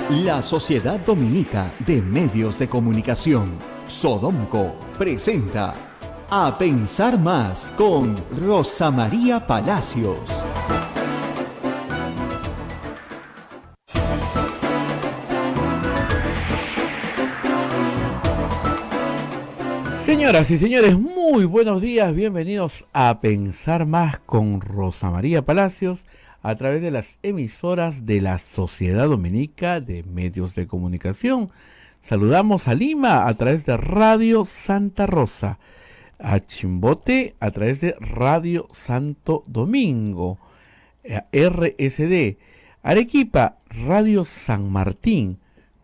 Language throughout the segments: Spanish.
La Sociedad Dominica de Medios de Comunicación, Sodomco, presenta A Pensar Más con Rosa María Palacios. Señoras y señores, muy buenos días, bienvenidos a Pensar Más con Rosa María Palacios a través de las emisoras de la Sociedad Dominica de Medios de Comunicación. Saludamos a Lima a través de Radio Santa Rosa, a Chimbote a través de Radio Santo Domingo, a RSD, Arequipa, Radio San Martín,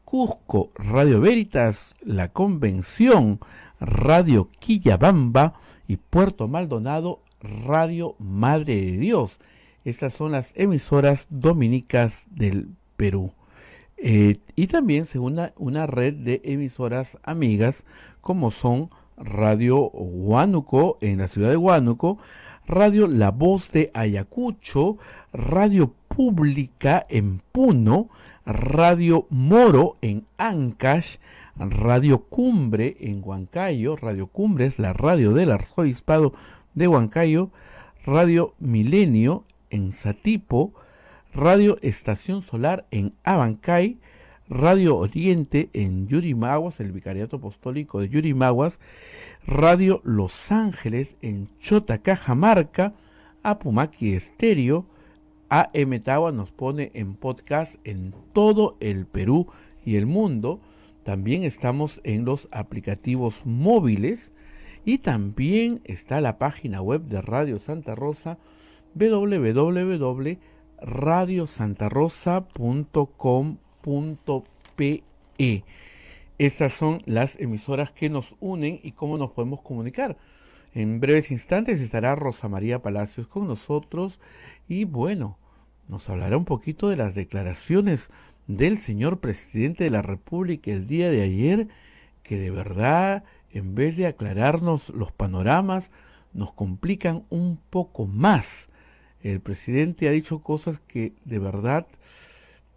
Cusco, Radio Veritas, La Convención, Radio Quillabamba y Puerto Maldonado, Radio Madre de Dios. Estas son las emisoras dominicas del Perú. Y también se une una red de emisoras amigas como son Radio Huánuco en la ciudad de Huánuco, Radio La Voz de Ayacucho, Radio Pública en Puno, Radio Moro en Ancash, Radio Cumbre en Huancayo. Radio Cumbre es la radio del arzobispado de Huancayo. Radio Milenio en Satipo, Radio Estación Solar en Abancay, Radio Oriente en Yurimaguas, el Vicariato Apostólico de Yurimaguas, Radio Los Ángeles en Chota, Cajamarca, Apumaqui Estéreo. AM Tagua nos pone en podcast en todo el Perú y el mundo. También estamos en los aplicativos móviles y también está la página web de Radio Santa Rosa, www.radiosantarosa.com.pe. Estas son las emisoras que nos unen y cómo nos podemos comunicar. En breves instantes estará Rosa María Palacios con nosotros y bueno, nos hablará un poquito de las declaraciones del señor presidente de la República el día de ayer, que de verdad, en vez de aclararnos los panoramas, nos complican un poco más. El presidente ha dicho cosas que de verdad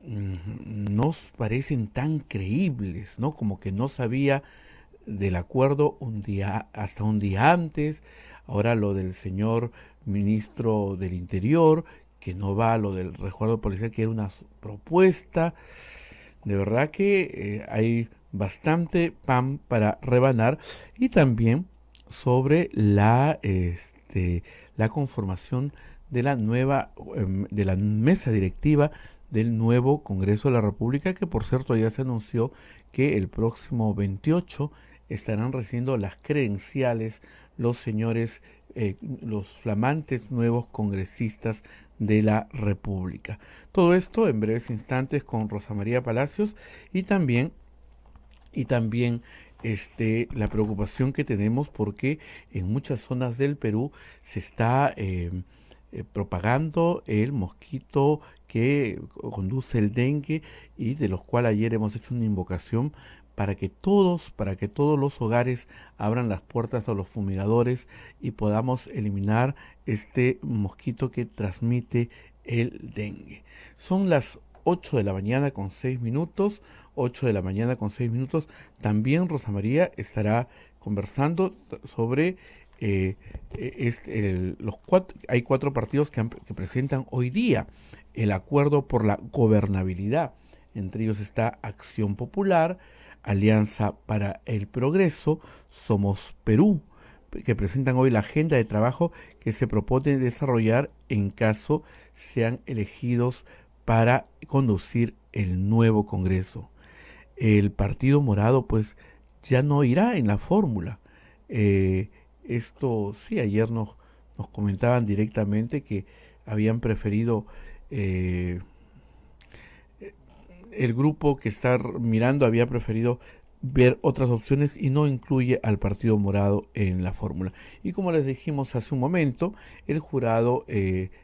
nos parecen tan creíbles, ¿no? Como que no sabía del acuerdo hasta un día antes. Ahora lo del señor ministro del Interior, que no va a lo del resguardo policial, que era una propuesta. De verdad que hay bastante pan para rebanar. Y también sobre la conformación de la nueva, de la mesa directiva del nuevo Congreso de la República, que por cierto ya se anunció que el próximo 28 estarán recibiendo las credenciales los señores, los flamantes nuevos congresistas de la República. Todo esto en breves instantes con Rosa María Palacios y también la preocupación que tenemos porque en muchas zonas del Perú se está propagando el mosquito que conduce el dengue y de los cuales ayer hemos hecho una invocación para que todos los hogares abran las puertas a los fumigadores y podamos eliminar este mosquito que transmite el dengue. Son las 8 de la mañana con 6 minutos, 8 de la mañana con 6 minutos. También Rosa María estará conversando sobre hay 4 partidos que presentan hoy día el acuerdo por la gobernabilidad. Entre ellos está Acción Popular, Alianza para el Progreso, Somos Perú, que presentan hoy la agenda de trabajo que se propone desarrollar en caso sean elegidos para conducir el nuevo Congreso. El Partido Morado pues ya no irá en la fórmula. Esto sí, ayer nos comentaban directamente que habían preferido el grupo que está mirando había preferido ver otras opciones y no incluye al Partido Morado en la fórmula. Y como les dijimos hace un momento, el Jurado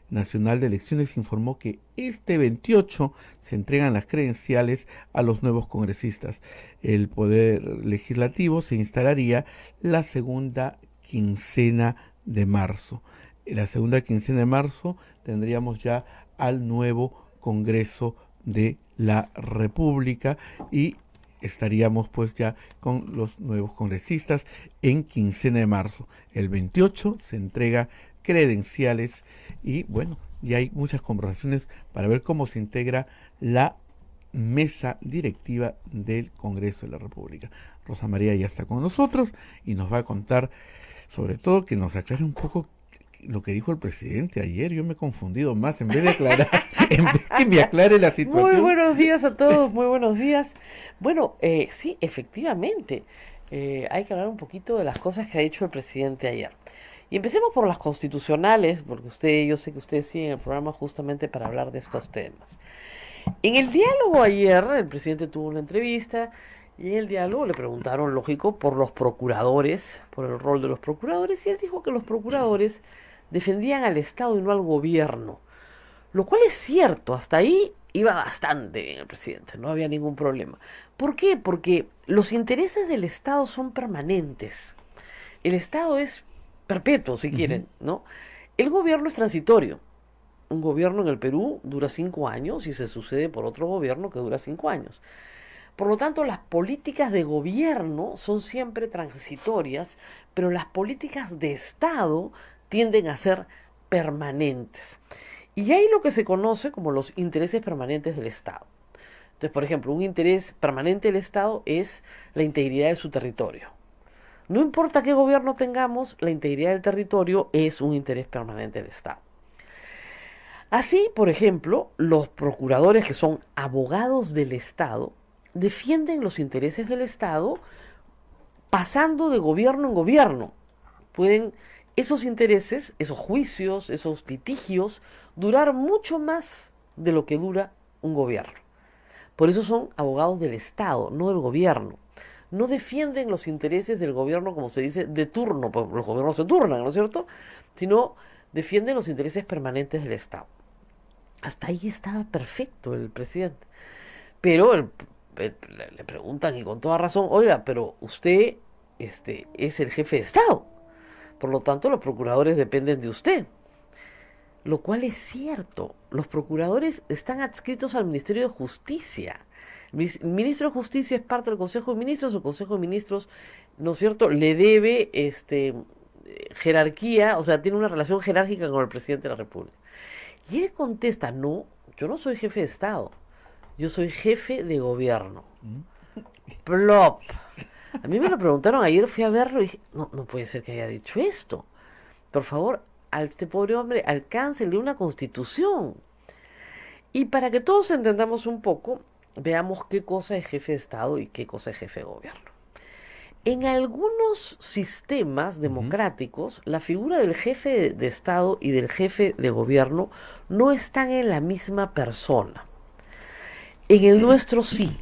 Nacional de Elecciones informó que este 28 se entregan las credenciales a los nuevos congresistas. El Poder Legislativo se instalaría la segunda quincena de marzo. En la segunda quincena de marzo tendríamos ya al nuevo Congreso de la República y estaríamos pues ya con los nuevos congresistas en quincena de marzo. El 28 se entrega credenciales y bueno, ya hay muchas conversaciones para ver cómo se integra la mesa directiva del Congreso de la República. Rosa María ya está con nosotros y nos va a contar, sobre todo, que nos aclare un poco lo que dijo el presidente ayer. Yo me he confundido más, en vez de aclarar, en vez que me aclare la situación. Muy buenos días a todos, muy buenos días. Bueno, sí, efectivamente, hay que hablar un poquito de las cosas que ha dicho el presidente ayer. Y empecemos por las constitucionales, porque yo sé que ustedes siguen el programa justamente para hablar de estos temas. En el diálogo ayer, el presidente tuvo una entrevista y en el diálogo le preguntaron, lógico, por los procuradores, por el rol de los procuradores, y él dijo que los procuradores defendían al Estado y no al gobierno, lo cual es cierto. Hasta ahí iba bastante bien el presidente, no había ningún problema. ¿Por qué? Porque los intereses del Estado son permanentes. El Estado es perpetuo, si quieren, ¿no? El gobierno es transitorio. Un gobierno en el Perú dura 5 años y se sucede por otro gobierno que dura 5 años. Por lo tanto, las políticas de gobierno son siempre transitorias, pero las políticas de Estado tienden a ser permanentes. Y hay lo que se conoce como los intereses permanentes del Estado. Entonces, por ejemplo, un interés permanente del Estado es la integridad de su territorio. No importa qué gobierno tengamos, la integridad del territorio es un interés permanente del Estado. Así, por ejemplo, los procuradores, que son abogados del Estado, defienden los intereses del Estado pasando de gobierno en gobierno. Pueden esos intereses, esos juicios, esos litigios, durar mucho más de lo que dura un gobierno. Por eso son abogados del Estado, no del gobierno. No defienden los intereses del gobierno, como se dice, de turno, porque los gobiernos se turnan, ¿no es cierto? Sino defienden los intereses permanentes del Estado. Hasta ahí estaba perfecto el presidente. Pero le preguntan, y con toda razón, oiga, pero usted es el jefe de Estado. Por lo tanto, los procuradores dependen de usted. Lo cual es cierto. Los procuradores están adscritos al Ministerio de Justicia. El ministro de Justicia es parte del Consejo de Ministros. El Consejo de Ministros, ¿no es cierto?, le debe jerarquía, o sea, tiene una relación jerárquica con el presidente de la República. Y él contesta, no, yo no soy jefe de Estado, yo soy jefe de gobierno. Plop. A mí me lo preguntaron ayer, fui a verlo y dije, no puede ser que haya dicho esto. Por favor, a este pobre hombre, alcáncenle una constitución. Y para que todos entendamos un poco, veamos qué cosa es jefe de Estado y qué cosa es jefe de gobierno. En algunos sistemas democráticos, la figura del jefe de Estado y del jefe de gobierno no están en la misma persona. En el nuestro sí.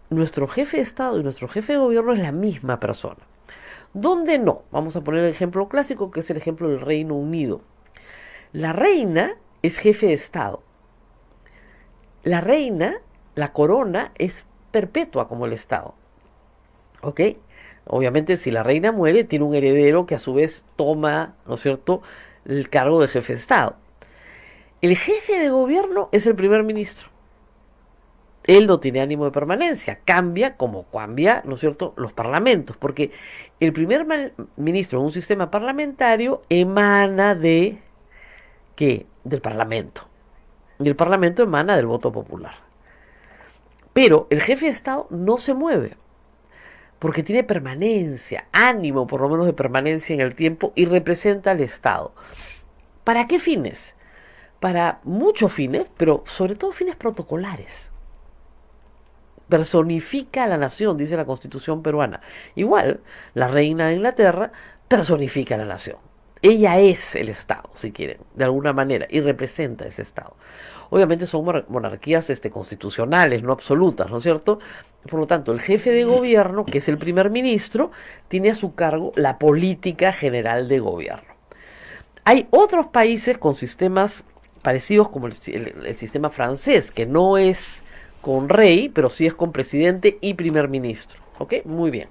Nuestro jefe de Estado y nuestro jefe de gobierno es la misma persona. ¿Dónde no? Vamos a poner el ejemplo clásico, que es el ejemplo del Reino Unido. La reina es jefe de Estado. La reina, la corona, es perpetua como el Estado. ¿Ok? Obviamente, si la reina muere, tiene un heredero que a su vez toma, ¿no es cierto?, el cargo de jefe de Estado. El jefe de gobierno es el primer ministro. Él no tiene ánimo de permanencia, cambia como cambia, ¿no es cierto?, los parlamentos, porque el primer ministro en un sistema parlamentario emana de, ¿qué?, del parlamento. Y el parlamento emana del voto popular. Pero el jefe de Estado no se mueve, porque tiene permanencia, ánimo por lo menos de permanencia en el tiempo, y representa al Estado. ¿Para qué fines? Para muchos fines, pero sobre todo fines protocolares. Personifica a la nación, dice la Constitución peruana. Igual, la reina de Inglaterra personifica a la nación. Ella es el Estado, si quieren, de alguna manera, y representa ese Estado. Obviamente son monarquías constitucionales, no absolutas, ¿no es cierto? Por lo tanto, el jefe de gobierno, que es el primer ministro, tiene a su cargo la política general de gobierno. Hay otros países con sistemas parecidos, como el sistema francés, que no es con rey, pero sí es con presidente y primer ministro. ¿Ok? Muy bien.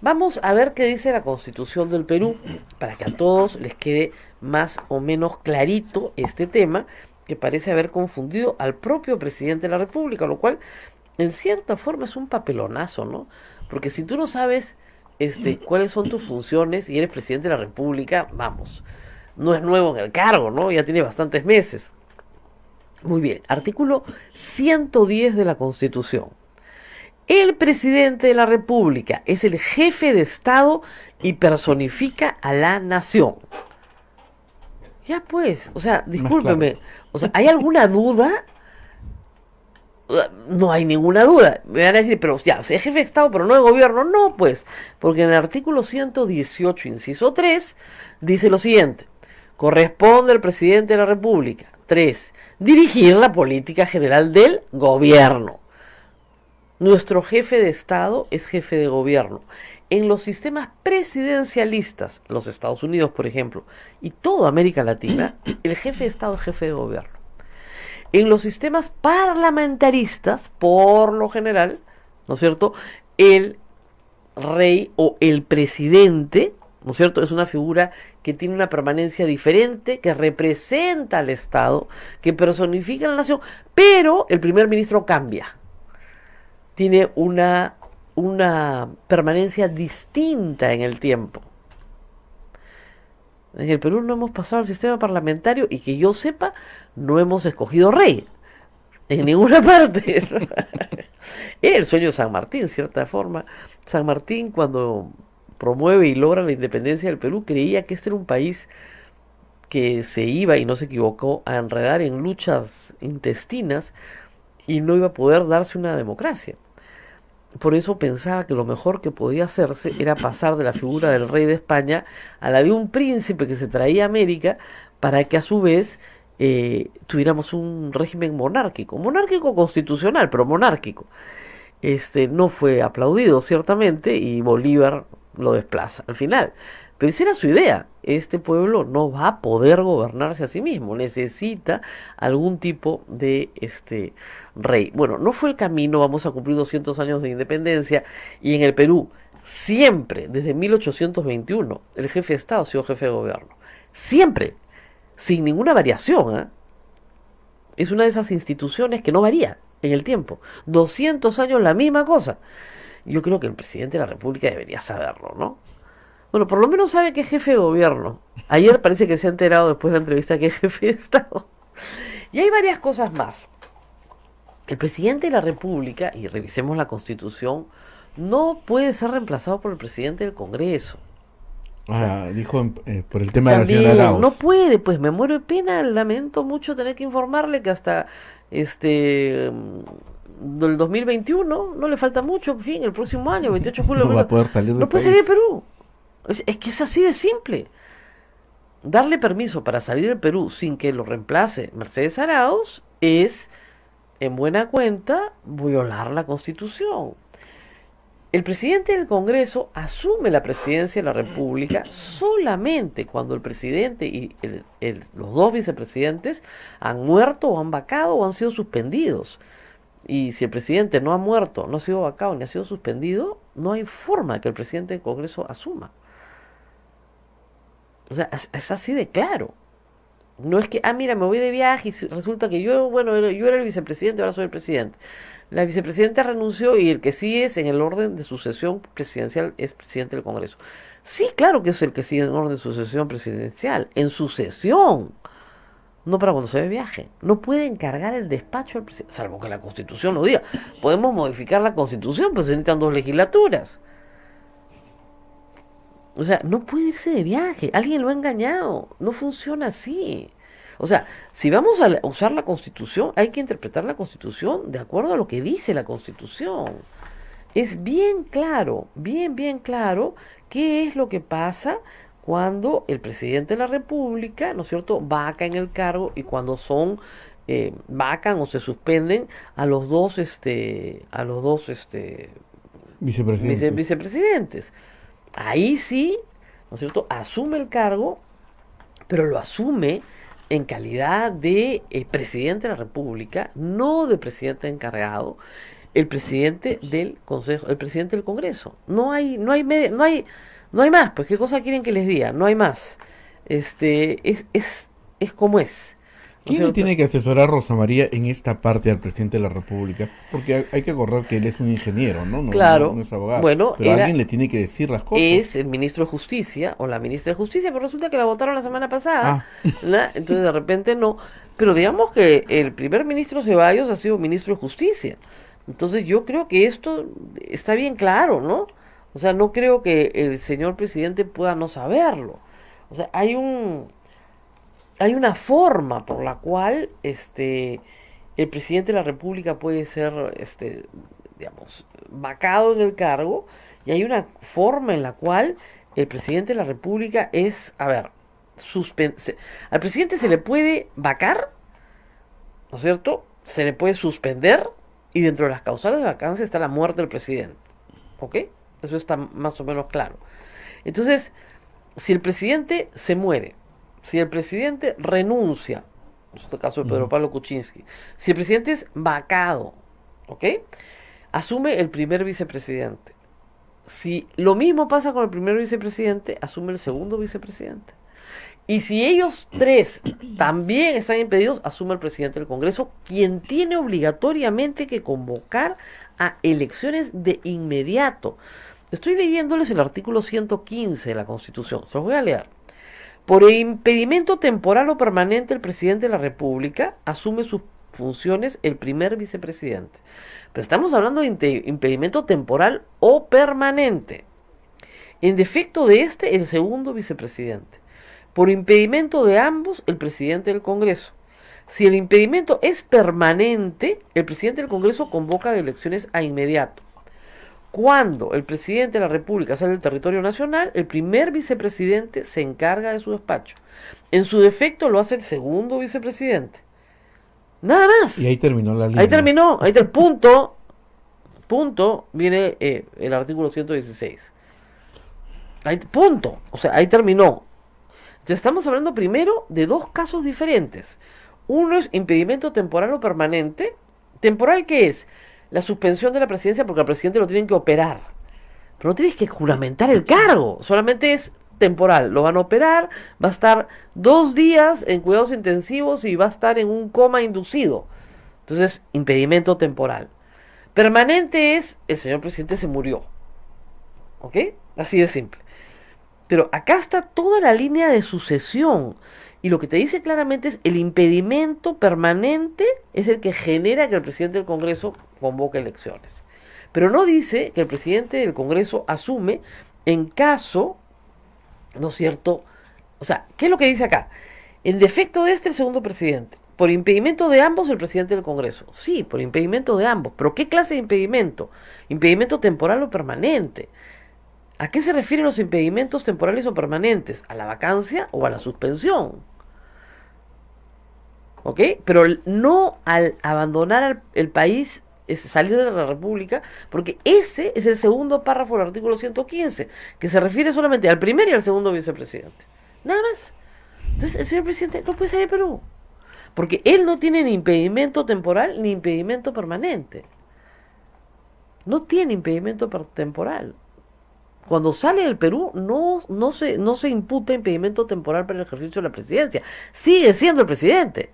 Vamos a ver qué dice la Constitución del Perú, para que a todos les quede más o menos clarito este tema, que parece haber confundido al propio presidente de la República, lo cual en cierta forma es un papelonazo, ¿no? Porque si tú no sabes cuáles son tus funciones y eres presidente de la República, vamos, no es nuevo en el cargo, ¿no? Ya tiene bastantes meses. Muy bien, artículo 110 de la Constitución. El presidente de la República es el jefe de Estado y personifica a la nación. Ya pues, o sea, discúlpeme, o sea, ¿hay alguna duda? No hay ninguna duda. Me van a decir, pero ya, es jefe de Estado, pero no de gobierno. No, pues, porque en el artículo 118, inciso 3, dice lo siguiente. Corresponde al presidente de la República, 3, dirigir la política general del gobierno. Nuestro jefe de Estado es jefe de gobierno. En los sistemas presidencialistas, los Estados Unidos, por ejemplo, y toda América Latina, el jefe de Estado es jefe de gobierno. En los sistemas parlamentaristas, por lo general, ¿no es cierto?, el rey o el presidente, ¿no es cierto?, es una figura que tiene una permanencia diferente, que representa al Estado, que personifica a la nación, pero el primer ministro cambia. Tiene una permanencia distinta en el tiempo. En el Perú no hemos pasado al sistema parlamentario y que yo sepa, no hemos escogido rey. En ninguna parte. Es el sueño de San Martín, en cierta forma. San Martín, cuando promueve y logra la independencia del Perú, creía que este era un país que se iba, y no se equivocó, a enredar en luchas intestinas y no iba a poder darse una democracia. Por eso pensaba que lo mejor que podía hacerse era pasar de la figura del rey de España a la de un príncipe que se traía a América, para que a su vez tuviéramos un régimen monárquico constitucional, pero monárquico. No fue aplaudido ciertamente y Bolívar lo desplaza al final. Pero esa era su idea. Este pueblo no va a poder gobernarse a sí mismo, necesita algún tipo de rey. Bueno, no fue el camino, vamos a cumplir 200 años de independencia, y en el Perú siempre, desde 1821, el jefe de Estado ha sido jefe de gobierno. Siempre, sin ninguna variación, ¿eh? Es una de esas instituciones que no varía en el tiempo. 200 años la misma cosa. Yo creo que el presidente de la República debería saberlo, ¿no? Bueno, por lo menos sabe que es jefe de gobierno. Ayer parece que se ha enterado después de la entrevista que es jefe de Estado. Y hay varias cosas más. El presidente de la República, y revisemos la Constitución, no puede ser reemplazado por el presidente del Congreso. Dijo por el tema También, de la señora Arauz. no puede, pues me muero de pena, lamento mucho tener que informarle que hasta del 2021, no le falta mucho, en fin, el próximo año, 28 de julio, No va a poder salir del no puede país. salir de Perú. Es que es así de simple. Darle permiso para salir del Perú sin que lo reemplace Mercedes Arauz es, en buena cuenta, violar la Constitución. El presidente del Congreso asume la presidencia de la República solamente cuando el presidente y los dos vicepresidentes han muerto o han vacado o han sido suspendidos. Y si el presidente no ha muerto, no ha sido vacado ni ha sido suspendido, no hay forma que el presidente del Congreso asuma. O sea, es así de claro. No es que, mira, me voy de viaje y resulta que yo era el vicepresidente, ahora soy el presidente. La vicepresidenta renunció y el que sí es en el orden de sucesión presidencial es presidente del Congreso. Sí, claro que es el que sigue en orden de sucesión presidencial, en sucesión, no para cuando se ve de viaje. No puede encargar el despacho al presidente, salvo que la Constitución lo diga. Podemos modificar la Constitución, pero se necesitan 2 legislaturas. O sea, no puede irse de viaje. Alguien lo ha engañado. No funciona así. O sea, si vamos a usar la Constitución, hay que interpretar la Constitución de acuerdo a lo que dice la Constitución. Es bien claro, bien claro qué es lo que pasa cuando el presidente de la República, ¿no es cierto?, vaca en el cargo, y cuando vacan o se suspenden a los dos vicepresidentes. Ahí sí, ¿no es cierto?, asume el cargo, pero lo asume en calidad de presidente de la República, no de presidente encargado, el presidente del Consejo, el presidente del Congreso. No hay más, pues qué cosa quieren que les diga, no hay más. Es como es. ¿no es ¿Quién le cierto? tiene que asesorar a Rosa María en esta parte al presidente de la República? Porque hay que acordar que él es un ingeniero, ¿no? No Claro, es abogado. bueno, Pero alguien le tiene que decir las cosas. es el ministro de Justicia o la ministra de Justicia, pero resulta que la votaron la semana pasada, Ah, ¿verdad? Entonces de repente no. Pero digamos que el primer ministro Ceballos ha sido ministro de Justicia. Entonces yo creo que esto está bien claro, ¿no? O sea, no creo que el señor presidente pueda no saberlo. O sea, hay una forma por la cual el presidente de la República puede ser digamos, vacado en el cargo, y hay una forma en la cual el presidente de la República es, a ver, al presidente se le puede vacar, ¿no es cierto? Se le puede suspender, y dentro de las causales de vacancia está la muerte del presidente. ¿Ok? Eso está más o menos claro. Entonces, si el presidente se muere, si el presidente renuncia, en este caso de Pedro ujú. Pablo Kuczynski, si el presidente es vacado, ¿ok? Asume el primer vicepresidente. Si lo mismo pasa con el primer vicepresidente, asume el segundo vicepresidente. Y si ellos tres también están impedidos, asume el presidente del Congreso, quien tiene obligatoriamente que convocar a elecciones de inmediato. Estoy leyéndoles el artículo 115 de la Constitución. Se los voy a leer. Por impedimento temporal o permanente, el presidente de la República asume sus funciones el primer vicepresidente. Pero estamos hablando de impedimento temporal o permanente. En defecto de este, el segundo vicepresidente. Por impedimento de ambos, el presidente del Congreso. Si el impedimento es permanente, el presidente del Congreso convoca elecciones a inmediato. Cuando el presidente de la República sale del territorio nacional, el primer vicepresidente se encarga de su despacho. En su defecto lo hace el segundo vicepresidente. Nada Y más. ahí terminó la Ahí línea. terminó. Ahí está el punto. Punto. Viene el artículo 116. Ahí, punto. O sea, ahí terminó. Entonces estamos hablando primero de dos casos diferentes. Uno es impedimento temporal o permanente. ¿Temporal qué es? La suspensión de la presidencia porque al presidente lo tienen que operar. Pero no tienes que juramentar el cargo. Solamente es temporal. Lo van a operar, va a estar 2 días en cuidados intensivos y va a estar en un coma inducido. Entonces, impedimento temporal. Permanente es, el señor presidente se murió. ¿Ok? Así de simple. Pero acá está toda la línea de sucesión. Y lo que te dice claramente es el impedimento permanente es el que genera que el presidente del Congreso convoque elecciones. Pero no dice que el presidente del Congreso asume en caso, ¿no es cierto? O sea, ¿qué es lo que dice acá? En defecto de este, el segundo presidente. Por impedimento de ambos, el presidente del Congreso. Sí, por impedimento de ambos. Pero ¿qué clase de impedimento? ¿Impedimento temporal o permanente? ¿A qué se refieren los impedimentos temporales o permanentes? ¿A la vacancia o a la suspensión? ¿Ok? Pero no al abandonar el país, es salir de la República, porque este es el segundo párrafo del artículo 115, que se refiere solamente al primer y al segundo vicepresidente. Nada más. Entonces el señor presidente no puede salir de Perú, porque él no tiene ni impedimento temporal ni impedimento permanente. No tiene impedimento temporal. Cuando sale del Perú no se imputa impedimento temporal para el ejercicio de la presidencia. Sigue siendo el presidente.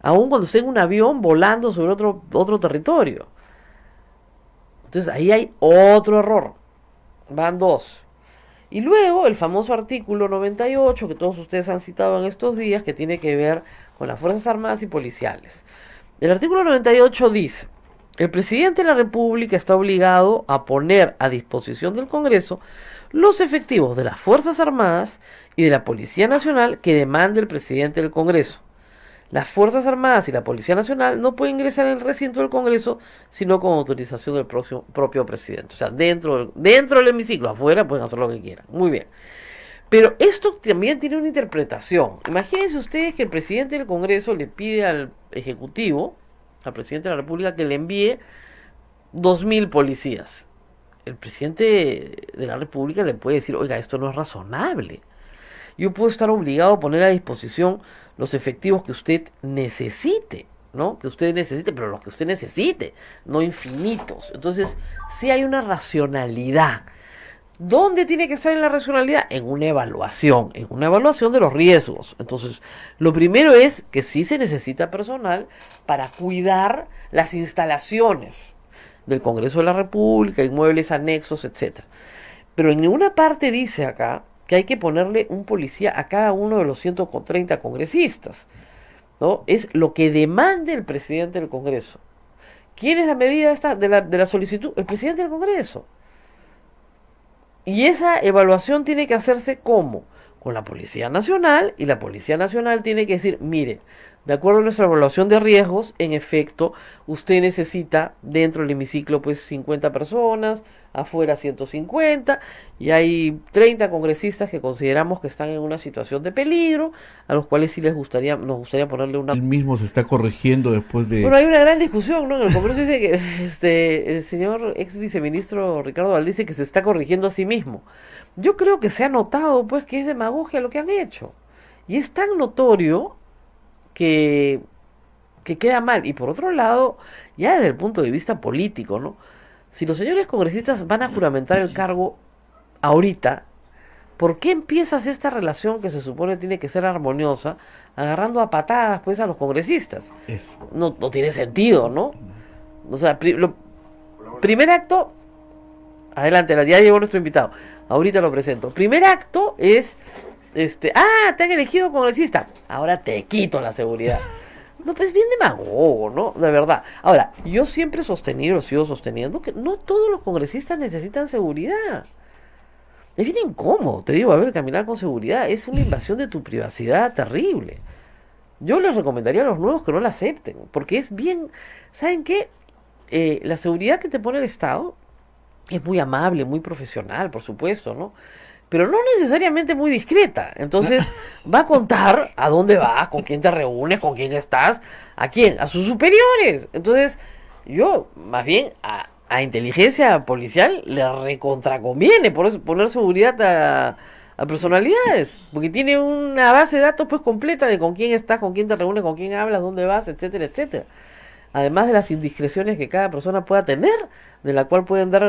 Aun cuando esté en un avión volando sobre otro territorio. Entonces ahí hay otro error. Van dos. Y luego el famoso artículo 98 que todos ustedes han citado en estos días, que tiene que ver con las Fuerzas Armadas y Policiales. El artículo 98 dice: el presidente de la República está obligado a poner a disposición del Congreso los efectivos de las Fuerzas Armadas y de la Policía Nacional que demande el presidente del Congreso. Las Fuerzas Armadas y la Policía Nacional no pueden ingresar en el recinto del Congreso sino con autorización del propio presidente. O sea, dentro del hemiciclo, afuera pueden hacer lo que quieran. Muy bien. Pero esto también tiene una interpretación. Imagínense ustedes que el presidente del Congreso le pide al Ejecutivo, al presidente de la República, que le envíe 2.000 policías. El presidente de la República le puede decir: oiga, esto no es razonable. Yo puedo estar obligado a poner a disposición los efectivos que usted necesite, ¿no? Que usted necesite, pero los que usted necesite, no infinitos. Entonces, sí hay una racionalidad. ¿Dónde tiene que estar en la racionalidad? En una evaluación de los riesgos. Entonces, lo primero es que sí se necesita personal para cuidar las instalaciones del Congreso de la República, inmuebles anexos, etcétera. Pero en ninguna parte dice acá que hay que ponerle un policía a cada uno de los 130 congresistas, ¿no? Es lo que demande el presidente del Congreso. ¿Quién es la medida de la solicitud? El presidente del Congreso. Y esa evaluación tiene que hacerse ¿cómo? Con la Policía Nacional, y la Policía Nacional tiene que decir, mire, de acuerdo a nuestra evaluación de riesgos, en efecto, usted necesita dentro del hemiciclo pues 50 personas, afuera 150, y hay 30 congresistas que consideramos que están en una situación de peligro, a los cuales sí nos gustaría ponerle una... Él mismo se está corrigiendo después de... Bueno, hay una gran discusión, ¿no? En el Congreso dice que el señor ex viceministro Ricardo Valdés dice que se está corrigiendo a sí mismo. Yo creo que se ha notado, pues, que es demagogia lo que han hecho. Y es tan notorio que, que queda mal. Y por otro lado, ya desde el punto de vista político, ¿no? Si los señores congresistas van a juramentar el cargo ahorita, ¿por qué empiezas esta relación que se supone tiene que ser armoniosa, agarrando a patadas pues a los congresistas? Eso. No tiene sentido, ¿no? O sea, primer acto, adelante, ya llegó nuestro invitado. Ahorita lo presento. Primer acto es, te han elegido congresista. Ahora te quito la seguridad. No, pues bien demagogo, ¿no? De verdad. Ahora, yo siempre he sostenido, sigo sosteniendo que no todos los congresistas necesitan seguridad. Es bien incómodo, te digo, a ver, caminar con seguridad. Es una invasión de tu privacidad terrible. Yo les recomendaría a los nuevos que no la acepten, porque es bien, ¿saben qué? La seguridad que te pone el Estado es muy amable, muy profesional, por supuesto, ¿no? Pero no necesariamente muy discreta. Entonces, va a contar a dónde vas, con quién te reúnes, con quién estás, a quién, a sus superiores. Entonces, yo, más bien, a inteligencia policial le recontraconviene poner seguridad a personalidades, porque tiene una base de datos pues completa de con quién estás, con quién te reúnes, con quién hablas, dónde vas, etcétera, etcétera. Además de las indiscreciones que cada persona pueda tener, de la cual pueden dar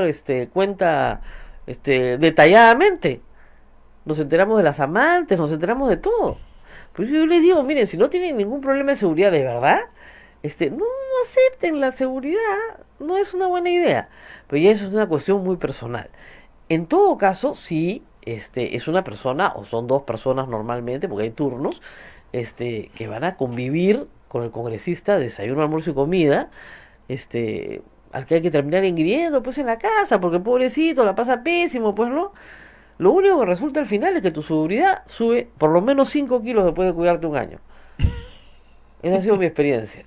cuenta detalladamente. Nos enteramos de las amantes, nos enteramos de todo. Pues yo les digo, miren, si no tienen ningún problema de seguridad de verdad, no acepten la seguridad, no es una buena idea. Pero ya eso es una cuestión muy personal. En todo caso, si es una persona, o son dos personas normalmente, porque hay turnos, que van a convivir con el congresista, desayuno, almuerzo y comida, al que hay que terminar ingiriendo, pues en la casa, porque pobrecito, la pasa pésimo, pues no. Lo único que resulta al final es que tu seguridad sube por lo menos 5 kilos después de cuidarte un año. Esa ha sido mi experiencia.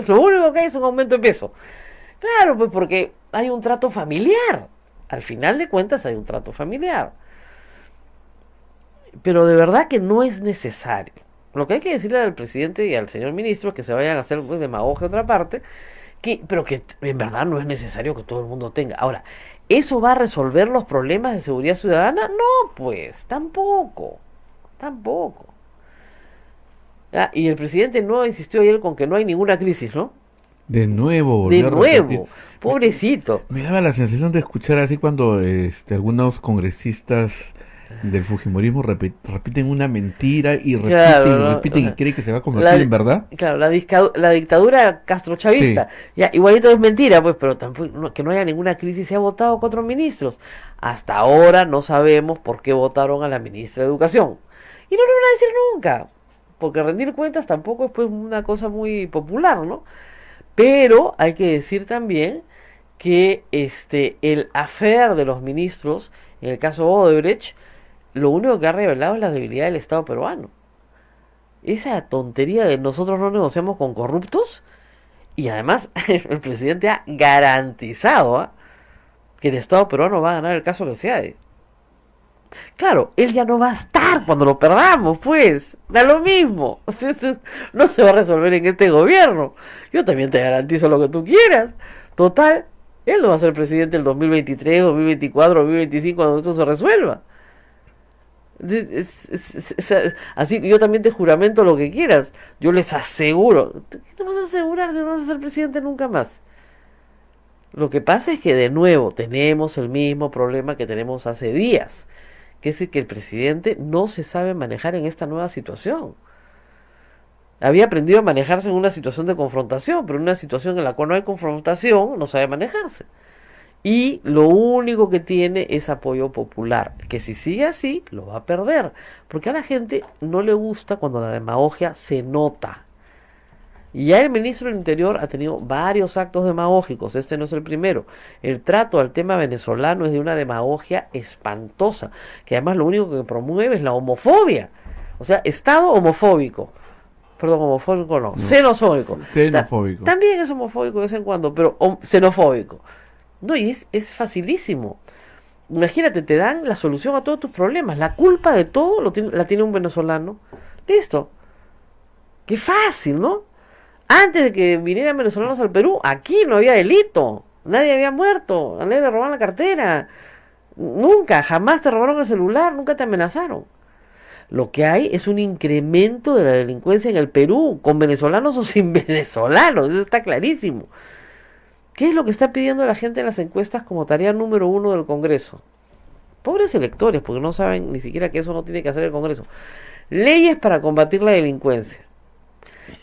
Lo único que hay es un aumento de peso. Claro, pues porque hay un trato familiar. Al final de cuentas hay un trato familiar. Pero de verdad que no es necesario. Lo que hay que decirle al presidente y al señor ministro es que se vayan a hacer pues, demagogia de otra parte, pero que en verdad no es necesario que todo el mundo tenga. Ahora, ¿eso va a resolver los problemas de seguridad ciudadana? No, pues, tampoco. Tampoco. Y el presidente no insistió ayer con que no hay ninguna crisis, ¿no? De nuevo, De volvió a repetir. nuevo, pobrecito. Me daba la sensación de escuchar así cuando algunos congresistas del fujimorismo repiten una mentira y repiten Claro, y ¿no? repiten y creen que se va a convertir en verdad. Claro, la dictadura castrochavista. Ya, igualito es mentira, pues, pero tampoco, que no haya ninguna crisis. Se ha votado 4 ministros. Hasta ahora no sabemos por qué votaron a la ministra de Educación. Y no lo van a decir nunca, porque rendir cuentas tampoco es pues una cosa muy popular, ¿no? Pero hay que decir también que el affair de los ministros, en el caso Odebrecht, lo único que ha revelado es la debilidad del Estado peruano. Esa tontería de nosotros no negociamos con corruptos, y además el presidente ha garantizado que el Estado peruano va a ganar el caso que sea. Claro, él ya no va a estar cuando lo perdamos, pues. Da lo mismo. No se va a resolver en este gobierno. Yo también te garantizo lo que tú quieras. Total, él no va a ser presidente el 2023, 2024, 2025 cuando esto se resuelva. Así yo también te juramento lo que quieras. Yo les aseguro. ¿Qué no vas a asegurar si no vas a ser presidente nunca más? Lo que pasa es que de nuevo tenemos el mismo problema que tenemos hace días, que es que el presidente no se sabe manejar en esta nueva situación. Había aprendido a manejarse en una situación de confrontación, pero en una situación en la cual no hay confrontación, no sabe manejarse. Y lo único que tiene es apoyo popular, que si sigue así, lo va a perder. Porque a la gente no le gusta cuando la demagogia se nota. Y ya el ministro del Interior ha tenido varios actos demagógicos, este no es el primero. El trato al tema venezolano es de una demagogia espantosa, que además lo único que promueve es la homofobia. O sea, Estado homofóbico. Perdón, homofóbico no, No, xenofóbico. xenofóbico. También es homofóbico de vez en cuando, pero xenofóbico. No, y es facilísimo. Imagínate, te dan la solución a todos tus problemas. La culpa de todo la tiene un venezolano. Listo. Qué fácil, ¿no? Antes de que vinieran venezolanos al Perú, aquí no había delito. Nadie había muerto. A nadie le robaron la cartera. Nunca, jamás te robaron el celular, nunca te amenazaron. Lo que hay es un incremento de la delincuencia en el Perú, con venezolanos o sin venezolanos. Eso está clarísimo. ¿Qué es lo que está pidiendo la gente en las encuestas como tarea número 1 del Congreso? Pobres electores, porque no saben ni siquiera que eso no tiene que hacer el Congreso. Leyes para combatir la delincuencia.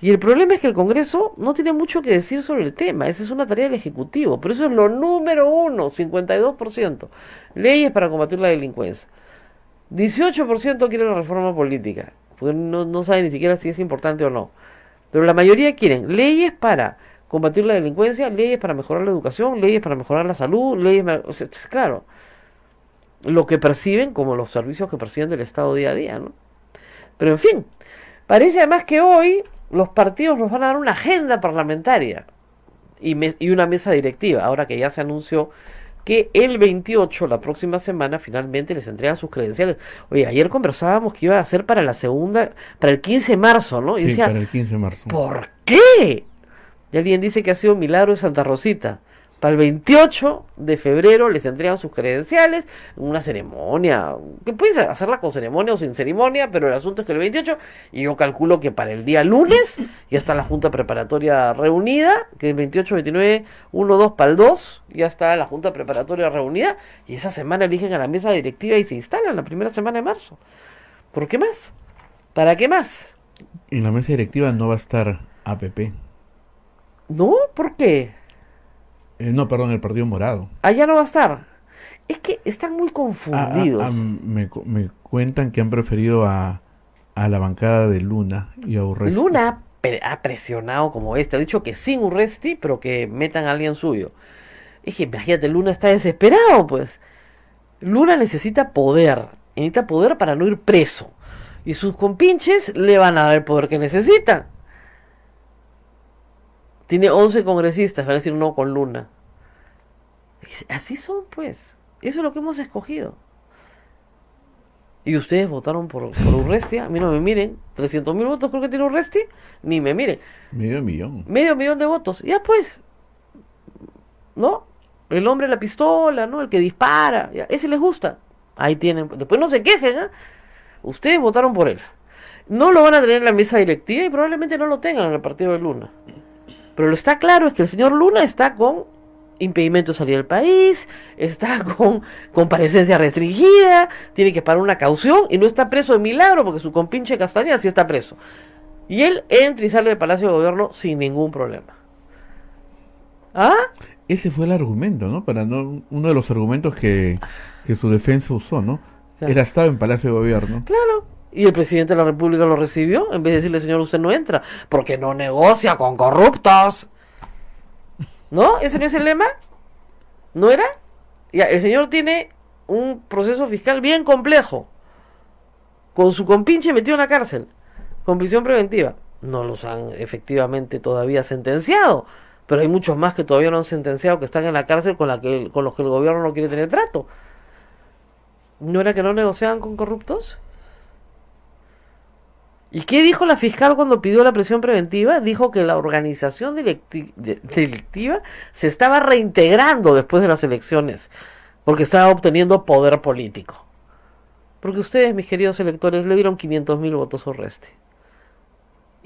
Y el problema es que el Congreso no tiene mucho que decir sobre el tema. Esa es una tarea del Ejecutivo. Pero eso es lo número 1, 52%. Leyes para combatir la delincuencia. 18% quiere la reforma política. Porque no saben ni siquiera si es importante o no. Pero la mayoría quieren leyes para combatir la delincuencia, leyes para mejorar la educación, leyes para mejorar la salud, o sea, claro, lo que perciben como los servicios que perciben del Estado día a día, ¿no? Pero en fin, parece además que hoy los partidos nos van a dar una agenda parlamentaria y una mesa directiva, ahora que ya se anunció que el 28, la próxima semana, finalmente les entregan sus credenciales. Oye, ayer conversábamos que iba a ser para para el 15 de marzo, ¿no? Y Sí, decía, para el 15 de marzo. ¿por qué? Y alguien dice que ha sido un milagro de Santa Rosita. Para el 28 de febrero les entregan sus credenciales, una ceremonia, que puedes hacerla con ceremonia o sin ceremonia, pero el asunto es que el 28, y yo calculo que para el día lunes ya está la Junta Preparatoria reunida, que el 28, 29, 1, 2 para el 2, ya está la Junta Preparatoria reunida, y esa semana eligen a la mesa directiva y se instalan la primera semana de marzo. ¿Por qué más? ¿Para qué más? En la mesa directiva no va a estar APP. ¿No? ¿Por qué? No, perdón, el Partido Morado. Allá no va a estar. Es que están muy confundidos. Me cuentan que han preferido a la bancada de Luna y a Urresti. Luna ha presionado como este, ha dicho que sin Urresti, pero que metan a alguien suyo. Es que imagínate, Luna está desesperado, pues. Luna necesita poder para no ir preso. Y sus compinches le van a dar el poder que necesitan. Tiene 11 congresistas, van a decir no con Luna. Así son, pues. Eso es lo que hemos escogido. Y ustedes votaron por Urresti. A mí no me miren. 300.000 votos creo que tiene Urresti. Ni me miren. Medio millón. Medio millón de votos. Ya pues. ¿No? El hombre de la pistola, ¿no? El que dispara. Ya, ese les gusta. Ahí tienen. Después no se quejen, ¿eh? Ustedes votaron por él. No lo van a tener en la mesa directiva y probablemente no lo tengan en el partido de Luna. Pero lo está claro es que el señor Luna está con impedimento de salir del país, está con comparecencia restringida, tiene que pagar una caución y no está preso de milagro porque su compinche Castañeda sí está preso. Y él entra y sale del Palacio de Gobierno sin ningún problema. ¿Ah? Ese fue el argumento, ¿no? Uno de los argumentos que su defensa usó, ¿no? Claro. Él estaba en Palacio de Gobierno. Claro. Y el presidente de la República lo recibió, en vez de decirle, señor, usted no entra, porque no negocia con corruptos. ¿No? ¿Ese no es el lema? ¿No era? Ya, el señor tiene un proceso fiscal bien complejo, con su compinche metido en la cárcel, con prisión preventiva. No los han efectivamente todavía sentenciado, pero hay muchos más que todavía no han sentenciado, que están en la cárcel con los que el gobierno no quiere tener trato. ¿No era que no negociaban con corruptos? ¿Y qué dijo la fiscal cuando pidió la prisión preventiva? Dijo que la organización delictiva se estaba reintegrando después de las elecciones, porque estaba obteniendo poder político. Porque ustedes, mis queridos electores, le dieron 500.000 votos a Urresti.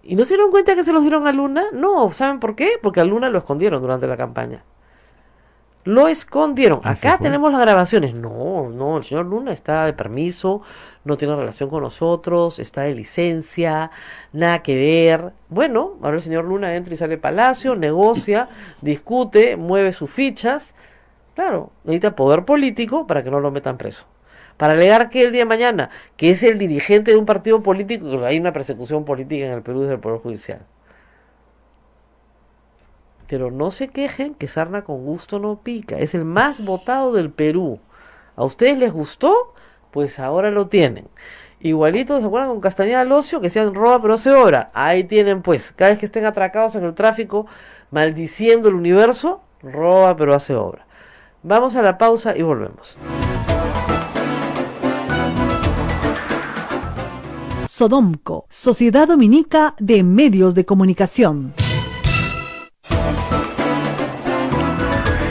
¿Y no se dieron cuenta que se los dieron a Luna? No, ¿saben por qué? Porque a Luna lo escondieron durante la campaña. Lo escondieron. Ah, se Acá fue. tenemos las grabaciones. No, no, el señor Luna está de permiso, no tiene relación con nosotros, está de licencia, nada que ver. Bueno, ahora el señor Luna entra y sale de Palacio, negocia, discute, mueve sus fichas. Claro, necesita poder político para que no lo metan preso. Para alegar que el día de mañana, que es el dirigente de un partido político, que hay una persecución política en el Perú desde el Poder Judicial. Pero no se quejen que sarna con gusto no pica. Es el más votado del Perú. ¿A ustedes les gustó? Pues ahora lo tienen. Igualito, ¿se acuerdan con Castañeda al Ocio? Que decían roba pero hace obra. Ahí tienen pues, cada vez que estén atracados en el tráfico, maldiciendo el universo, roba pero hace obra. Vamos a la pausa y volvemos. Sodomco, Sociedad Dominica de Medios de Comunicación.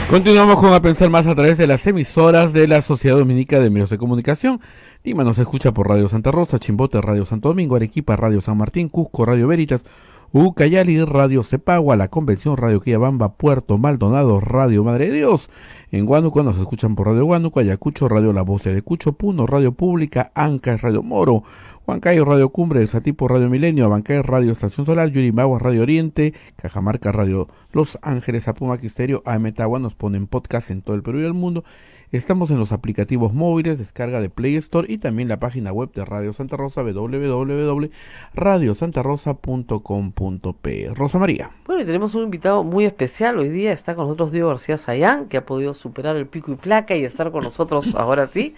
Continuamos con A Pensar Más a través de las emisoras de la Sociedad Dominica de Medios de Comunicación. Lima nos escucha por Radio Santa Rosa, Chimbote, Radio Santo Domingo, Arequipa, Radio San Martín, Cusco, Radio Veritas, Ucayali, Radio Cepagua, La Convención, Radio Quillabamba, Puerto Maldonado, Radio Madre de Dios. En Huánuco nos escuchan por Radio Huánuco, Ayacucho, Radio La Voz de Ayacucho, Puno, Radio Pública, Ancash, Radio Moro, Huancayo, Radio Cumbre, El Satipo, Radio Milenio, Abancay, Radio Estación Solar, Yurimaguas, Radio Oriente, Cajamarca, Radio Los Ángeles, Apumac Estéreo, AM Tagua, nos ponen podcast en todo el Perú y el mundo. Estamos en los aplicativos móviles, descarga de Play Store y también la página web de Radio Santa Rosa, www.radiosantarosa.com.pe. Rosa María. Bueno, y tenemos un invitado muy especial. Hoy día está con nosotros Diego García Sayán, que ha podido superar el pico y placa y estar con nosotros ahora sí.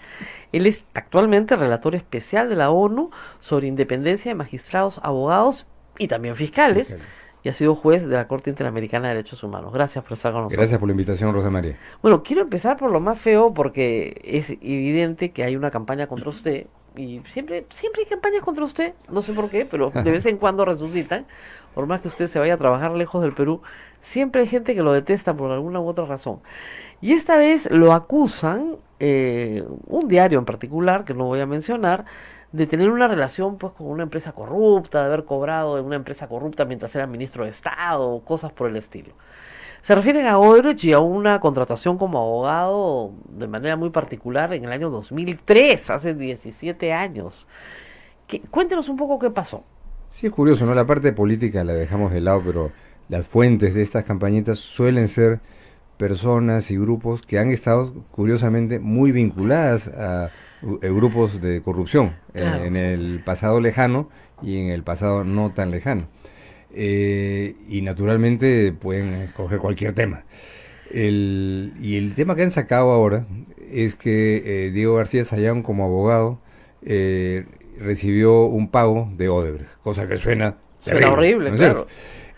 Él es actualmente relator especial de la ONU sobre independencia de magistrados, abogados y también fiscales. Y ha sido juez de la Corte Interamericana de Derechos Humanos. Gracias por estar con nosotros. Gracias por la invitación, Rosa María. Bueno, quiero empezar por lo más feo porque es evidente que hay una campaña contra usted. Y siempre hay campañas contra usted, no sé por qué, pero de vez en cuando resucitan. Por más que usted se vaya a trabajar lejos del Perú, siempre hay gente que lo detesta por alguna u otra razón. Y esta vez lo acusan, un diario en particular, que no voy a mencionar, de tener una relación pues con una empresa corrupta, de haber cobrado de una empresa corrupta mientras era ministro de Estado, cosas por el estilo. Se refieren a Odebrecht y a una contratación como abogado de manera muy particular en el año 2003, hace 17 años. Cuéntenos un poco qué pasó. Sí, es curioso, ¿no? La parte política la dejamos de lado, pero las fuentes de estas campañitas suelen ser personas y grupos que han estado, curiosamente, muy vinculadas a grupos de corrupción, Claro. en el pasado lejano y en el pasado no tan lejano. Y naturalmente pueden escoger cualquier tema. Y el tema que han sacado ahora es que Diego García Sayán, como abogado, recibió un pago de Odebrecht, cosa que suena terrible, horrible, ¿no es claro. cierto?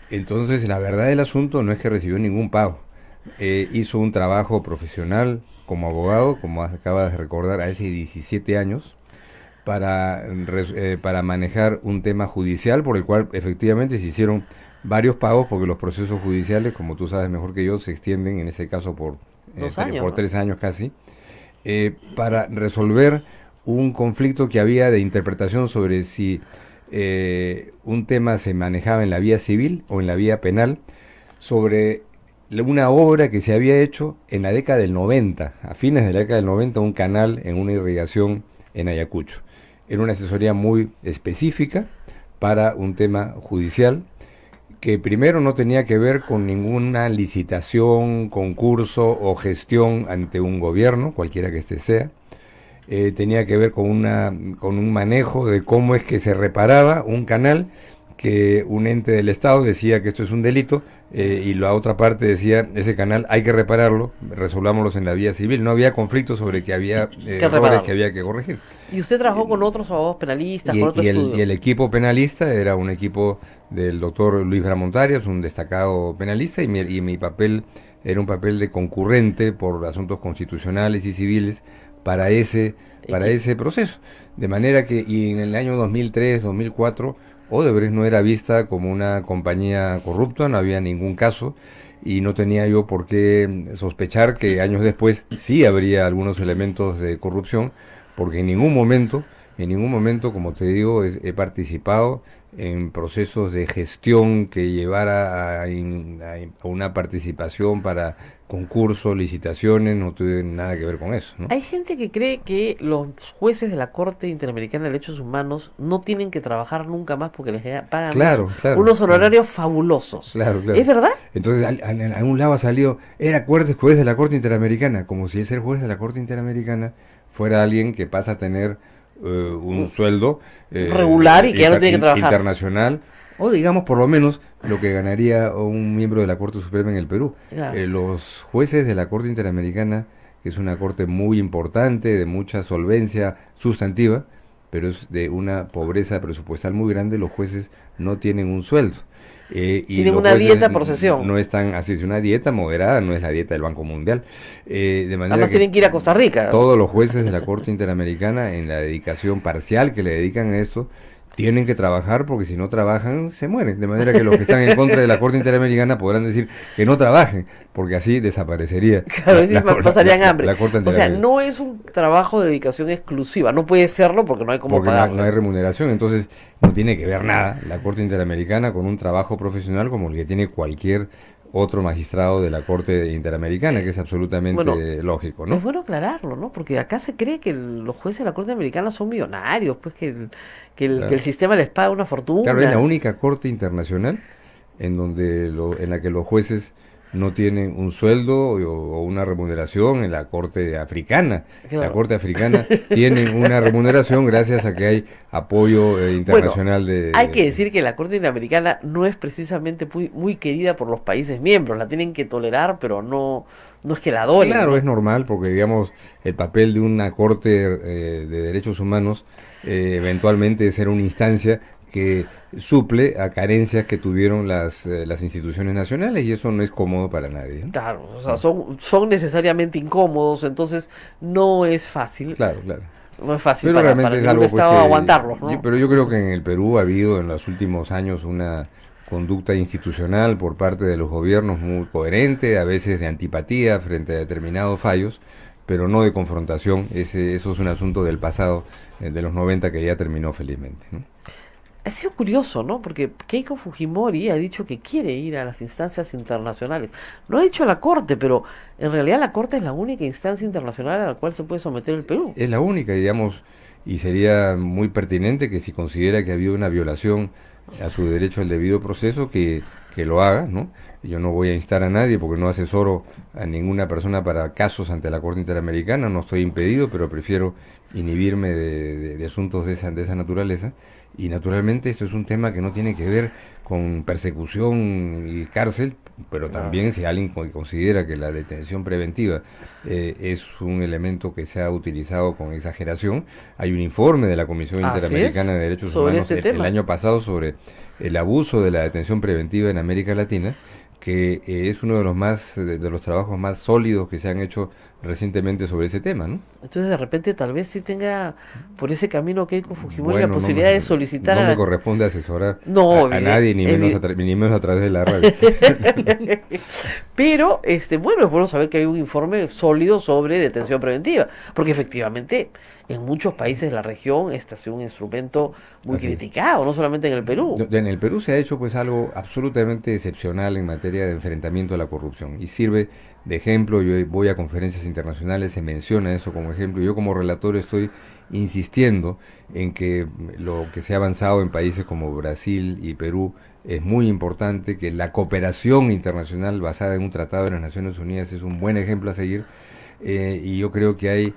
Entonces, la verdad del asunto no es que recibió ningún pago. Hizo un trabajo profesional como abogado, como acabas de recordar, hace 17 años, para manejar un tema judicial por el cual efectivamente se hicieron varios pagos, porque los procesos judiciales, como tú sabes mejor que yo, se extienden en este caso por 2 años, por ¿no? 3 años casi, para resolver un conflicto que había de interpretación sobre si un tema se manejaba en la vía civil o en la vía penal, sobre una obra que se había hecho en la década del 90, a fines de la década del 90, un canal en una irrigación en Ayacucho. Era una asesoría muy específica para un tema judicial que primero no tenía que ver con ninguna licitación, concurso o gestión ante un gobierno, cualquiera que este sea. Tenía que ver con un manejo de cómo es que se reparaba un canal que un ente del Estado decía que esto es un delito, y la otra parte decía, ese canal hay que repararlo, resolvámoslos en la vía civil. No había conflicto sobre que había errores repararlo. que había que corregir. Y usted trabajó con otros abogados penalistas, Y, con otros y estudios. el equipo penalista era un equipo del doctor Luis Gramontarios, un destacado penalista, y mi papel era un papel de concurrente por asuntos constitucionales y civiles para ese proceso. De manera que, y en el año 2003, 2004, Odebrecht no era vista como una compañía corrupta, no había ningún caso, y no tenía yo por qué sospechar que años después sí habría algunos elementos de corrupción, porque en ningún momento, como te digo, he participado en procesos de gestión que llevara a una participación para concursos, licitaciones, no tuve nada que ver con eso, ¿no? Hay gente que cree que los jueces de la Corte Interamericana de Derechos Humanos no tienen que trabajar nunca más porque pagan Claro, claro, unos claro. honorarios fabulosos. Claro, claro. ¿Es verdad? Entonces, en algún lado ha salido, era juez de la Corte Interamericana, como si ser juez de la Corte Interamericana fuera alguien que pasa a tener un sueldo Regular y que ya no tiene que trabajar. internacional, o digamos por lo menos lo que ganaría un miembro de la Corte Suprema en el Perú. Claro. Los jueces de la Corte Interamericana, que es una corte muy importante, de mucha solvencia sustantiva, pero es de una pobreza presupuestal muy grande, los jueces no tienen un sueldo. Y Tienen los una jueces dieta por sesión. No están así, es una dieta moderada, no es la dieta del Banco Mundial. De manera Además que tienen que ir a Costa Rica. todos los jueces de la Corte Interamericana, en la dedicación parcial que le dedican a esto, tienen que trabajar porque si no trabajan se mueren. De manera que los que están en contra de la Corte Interamericana podrán decir que no trabajen, porque así desaparecería Claro, es decir, pasarían hambre. la Corte O sea, Interamericana. no es un trabajo de dedicación exclusiva. No puede serlo porque no hay cómo Porque no pagarlo. hay remuneración, entonces no tiene que ver nada la Corte Interamericana con un trabajo profesional como el que tiene cualquier otro magistrado de la Corte Interamericana, que es absolutamente Bueno, lógico, Es ¿no? bueno aclararlo, ¿no? Porque acá se cree que los jueces de la Corte Americana son millonarios, pues que el sistema les paga una fortuna. Claro, es la única corte internacional en donde en la que los jueces no tienen un sueldo o una remuneración. En la corte africana. Claro. La corte africana tiene una remuneración gracias a que hay apoyo internacional Hay que decir que la Corte Interamericana no es precisamente muy querida por los países miembros. La tienen que tolerar, pero no es que la adoren. Claro, ¿no? es normal porque, digamos, el papel de una corte de derechos humanos eventualmente es ser una instancia que suple a carencias que tuvieron las instituciones nacionales, y eso no es cómodo para nadie, ¿no? Claro, o sea, son necesariamente incómodos, entonces no es fácil. Claro, claro. No es fácil Pero para realmente es ningún algo pues, Estado que aguantarlos, ¿no? pero yo creo que en el Perú ha habido en los últimos años una conducta institucional por parte de los gobiernos muy coherente, a veces de antipatía frente a determinados fallos, pero no de confrontación. Eso es un asunto del pasado, de los 90, que ya terminó felizmente, ¿no? Ha sido curioso, ¿no? Porque Keiko Fujimori ha dicho que quiere ir a las instancias internacionales. No ha dicho a la Corte, pero en realidad la Corte es la única instancia internacional a la cual se puede someter el Perú. Es la única, digamos, y sería muy pertinente que si considera que ha habido una violación a su derecho al debido proceso, que lo haga, ¿no? Yo no voy a instar a nadie porque no asesoro a ninguna persona para casos ante la Corte Interamericana, no estoy impedido, pero prefiero inhibirme de asuntos de esa naturaleza. Y naturalmente esto es un tema que no tiene que ver con persecución y cárcel, pero también si alguien considera que la detención preventiva es un elemento que se ha utilizado con exageración. Hay un informe de la Comisión Así Interamericana es, de Derechos sobre Humanos este tema. el año pasado sobre el abuso de la detención preventiva en América Latina, que es uno de los trabajos más sólidos que se han hecho recientemente sobre ese tema, ¿no? Entonces de repente tal vez sí tenga por ese camino Keiko Fujimori Bueno, la posibilidad de solicitar no a me la... corresponde asesorar No, a nadie, ni menos a través de la radio. Pero, bueno, es bueno saber que hay un informe sólido sobre detención preventiva, porque efectivamente en muchos países de la región este ha sido un instrumento muy Así es. criticado, no solamente en el Perú. En el Perú se ha hecho pues algo absolutamente excepcional en materia de enfrentamiento a la corrupción y sirve de ejemplo. Yo voy a conferencias internacionales, se menciona eso como ejemplo. Yo como relator estoy insistiendo en que lo que se ha avanzado en países como Brasil y Perú es muy importante, que la cooperación internacional basada en un tratado de las Naciones Unidas es un buen ejemplo a seguir, y yo creo que hay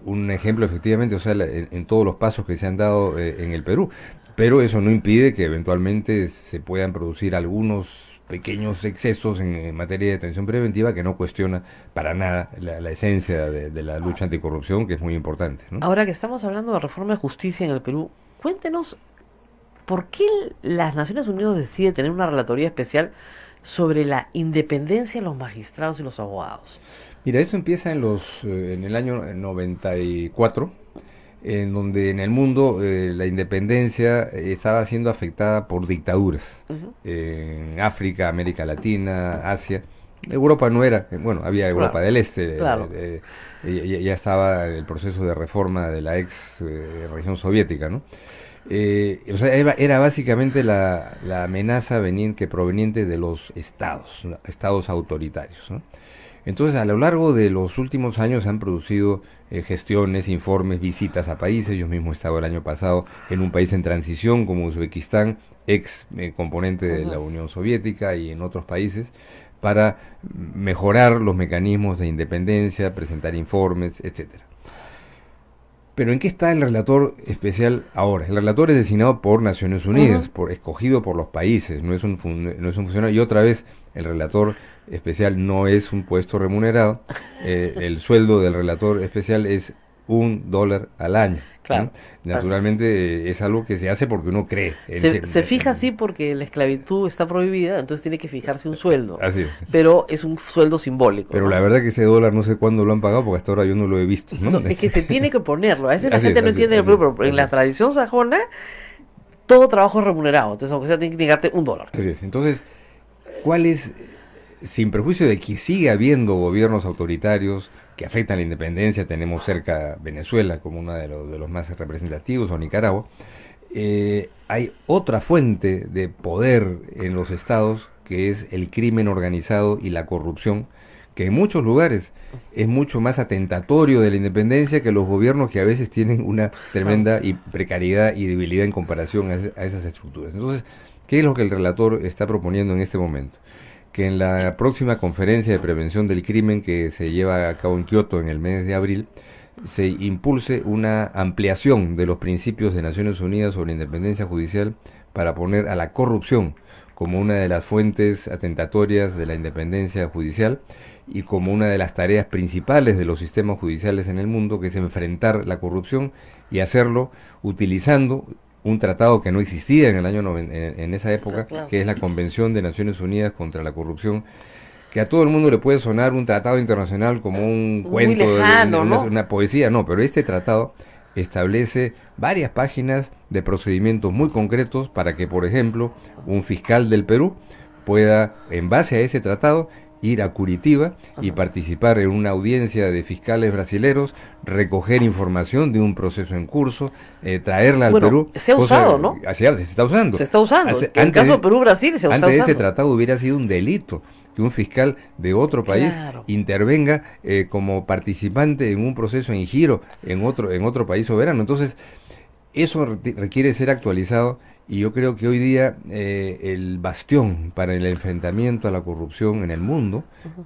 un ejemplo efectivamente, o sea, en todos los pasos que se han dado en el Perú, pero eso no impide que eventualmente se puedan producir algunos pequeños excesos en materia de detención preventiva, que no cuestiona para nada la esencia de la lucha anticorrupción, que es muy importante, ¿no? Ahora que estamos hablando de reforma de justicia en el Perú, cuéntenos por qué las Naciones Unidas deciden tener una relatoría especial sobre la independencia de los magistrados y los abogados. Mira, esto empieza en el año 94, en donde en el mundo la independencia estaba siendo afectada por dictaduras. En África, América Latina, Asia. Europa no era, bueno, había Europa Claro, del Este, claro. Ya estaba el proceso de reforma de la ex región soviética, ¿no? O sea, era básicamente la amenaza proveniente de los estados, ¿no? Estados autoritarios, ¿no? Entonces, a lo largo de los últimos años se han producido gestiones, informes, visitas a países. Yo mismo he estado el año pasado en un país en transición como Uzbekistán, ex componente de la Unión Soviética, y en otros países, para mejorar los mecanismos de independencia, presentar informes, etcétera. Pero ¿en qué está el relator especial ahora? El relator es designado por Naciones Unidas, escogido por los países, no es un funcionario. Y otra vez, el relator especial no es un puesto remunerado. El sueldo del relator especial es $1 al año. Claro. Naturalmente es algo que se hace porque uno cree. Se fija así porque la esclavitud está prohibida, entonces tiene que fijarse un sueldo. Así es. Pero es un sueldo simbólico. Pero ¿no? la verdad que ese dólar no sé cuándo lo han pagado, porque hasta ahora yo no lo he visto, ¿no? No, es que se tiene que ponerlo. A veces la Así gente es, no así entiende es, el problema, así pero es, en la así es. tradición sajona todo trabajo es remunerado. Entonces, aunque sea, tiene que llegarte $1. Así es. Entonces, ¿cuál es, sin perjuicio de que sigue habiendo gobiernos autoritarios que afectan la independencia? Tenemos cerca Venezuela como uno de los más representativos, o Nicaragua. Hay otra fuente de poder en los estados, que es el crimen organizado y la corrupción, que en muchos lugares es mucho más atentatorio de la independencia que los gobiernos, que a veces tienen una tremenda precariedad y debilidad en comparación a esas estructuras. Entonces, ¿qué es lo que el relator está proponiendo en este momento? Que en la próxima conferencia de prevención del crimen, que se lleva a cabo en Kioto en el mes de abril, se impulse una ampliación de los principios de Naciones Unidas sobre independencia judicial, para poner a la corrupción como una de las fuentes atentatorias de la independencia judicial y como una de las tareas principales de los sistemas judiciales en el mundo, que es enfrentar la corrupción y hacerlo utilizando un tratado que no existía en el año en esa época, Claro. que es la Convención de Naciones Unidas contra la Corrupción, que a todo el mundo le puede sonar un tratado internacional como un Muy cuento, lejano, ¿no? una poesía. No, pero este tratado establece varias páginas de procedimientos muy concretos para que, por ejemplo, un fiscal del Perú pueda, en base a ese tratado, ir a Curitiba y participar en una audiencia de fiscales brasileros, recoger información de un proceso en curso, traerla al Bueno, Perú. se ha usado, ¿no? Se está usando. Se está usando. En el Antes caso de Perú-Brasil se está antes de ese usando. tratado hubiera sido un delito que un fiscal de otro país Claro. intervenga como participante en un proceso en giro en otro país soberano. Entonces, eso requiere ser actualizado, y yo creo que hoy día el bastión para el enfrentamiento a la corrupción en el mundo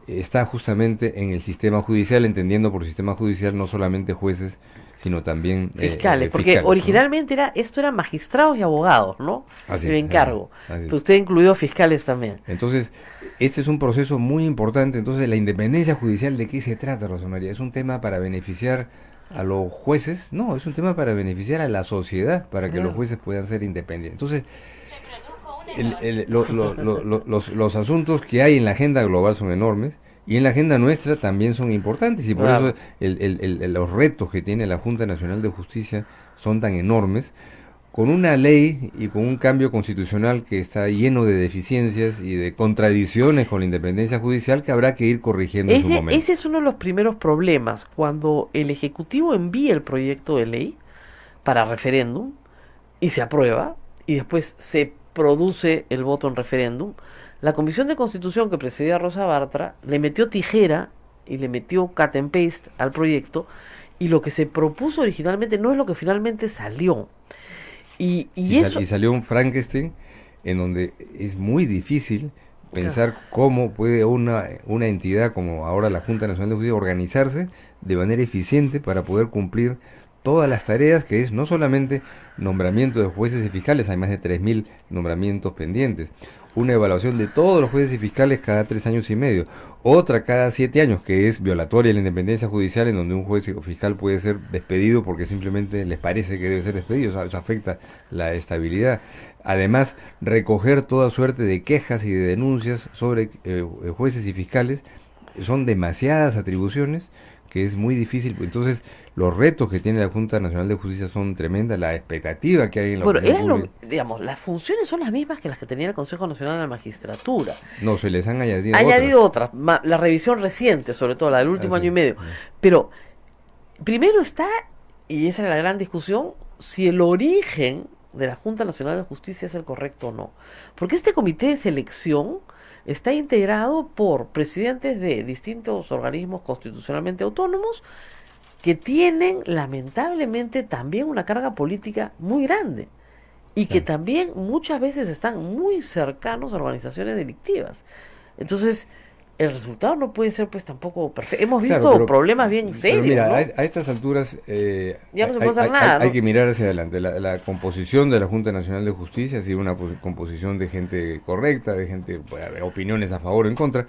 está justamente en el sistema judicial, entendiendo por sistema judicial no solamente jueces, sino también Fiscales, porque fiscales, ¿no? originalmente esto eran magistrados y abogados, ¿no? Así El es, encargo. así es. Pero usted incluyó fiscales también. Entonces, este es un proceso muy importante. Entonces, la independencia judicial, ¿de qué se trata, Rosa María? ¿Es un tema para beneficiar a los jueces? No, es un tema para beneficiar a la sociedad, para que los jueces puedan ser independientes. Entonces, los asuntos que hay en la agenda global son enormes, y en la agenda nuestra también son importantes, y por Claro. eso los retos que tiene la Junta Nacional de Justicia son tan enormes, con una ley y con un cambio constitucional que está lleno de deficiencias y de contradicciones con la independencia judicial, que habrá que ir corrigiendo en su momento. Ese es uno de los primeros problemas, cuando el Ejecutivo envía el proyecto de ley para referéndum y se aprueba, y después se produce el voto en referéndum. La Comisión de Constitución, que presidía Rosa Bartra, le metió tijera y le metió cut and paste al proyecto, y lo que se propuso originalmente no es lo que finalmente salió. Y eso... Y salió un Frankenstein en donde es muy difícil pensar cómo puede una entidad como ahora la Junta Nacional de Justicia organizarse de manera eficiente para poder cumplir todas las tareas, que es no solamente nombramiento de jueces y fiscales, hay más de 3.000 nombramientos pendientes, una evaluación de todos los jueces y fiscales cada 3 años y medio, otra cada 7 años, que es violatoria de la independencia judicial, en donde un juez o fiscal puede ser despedido porque simplemente les parece que debe ser despedido. O sea, eso afecta la estabilidad. Además, recoger toda suerte de quejas y de denuncias sobre jueces y fiscales. Son demasiadas atribuciones que es muy difícil. Entonces, los retos que tiene la Junta Nacional de Justicia son tremendas, la expectativa que hay en la Bueno, opinión pública. digamos, las funciones son las mismas que las que tenía el Consejo Nacional de la Magistratura. No, se les han añadido Otras, la revisión reciente, sobre todo la del último Así año y medio. Pero primero está, y esa es la gran discusión, si el origen de la Junta Nacional de Justicia es el correcto o no. Porque este comité de selección está integrado por presidentes de distintos organismos constitucionalmente autónomos que tienen lamentablemente también una carga política muy grande y que también muchas veces están muy cercanos a organizaciones delictivas. Entonces, el resultado no puede ser pues tampoco perfecto. Hemos visto Claro, problemas bien serios, mira, ¿no? a estas alturas Ya no se puede hacer nada, hay ¿no? que mirar hacia adelante. La composición de la Junta Nacional de Justicia ha sido una composición de gente correcta, de gente, puede haber opiniones a favor o en contra,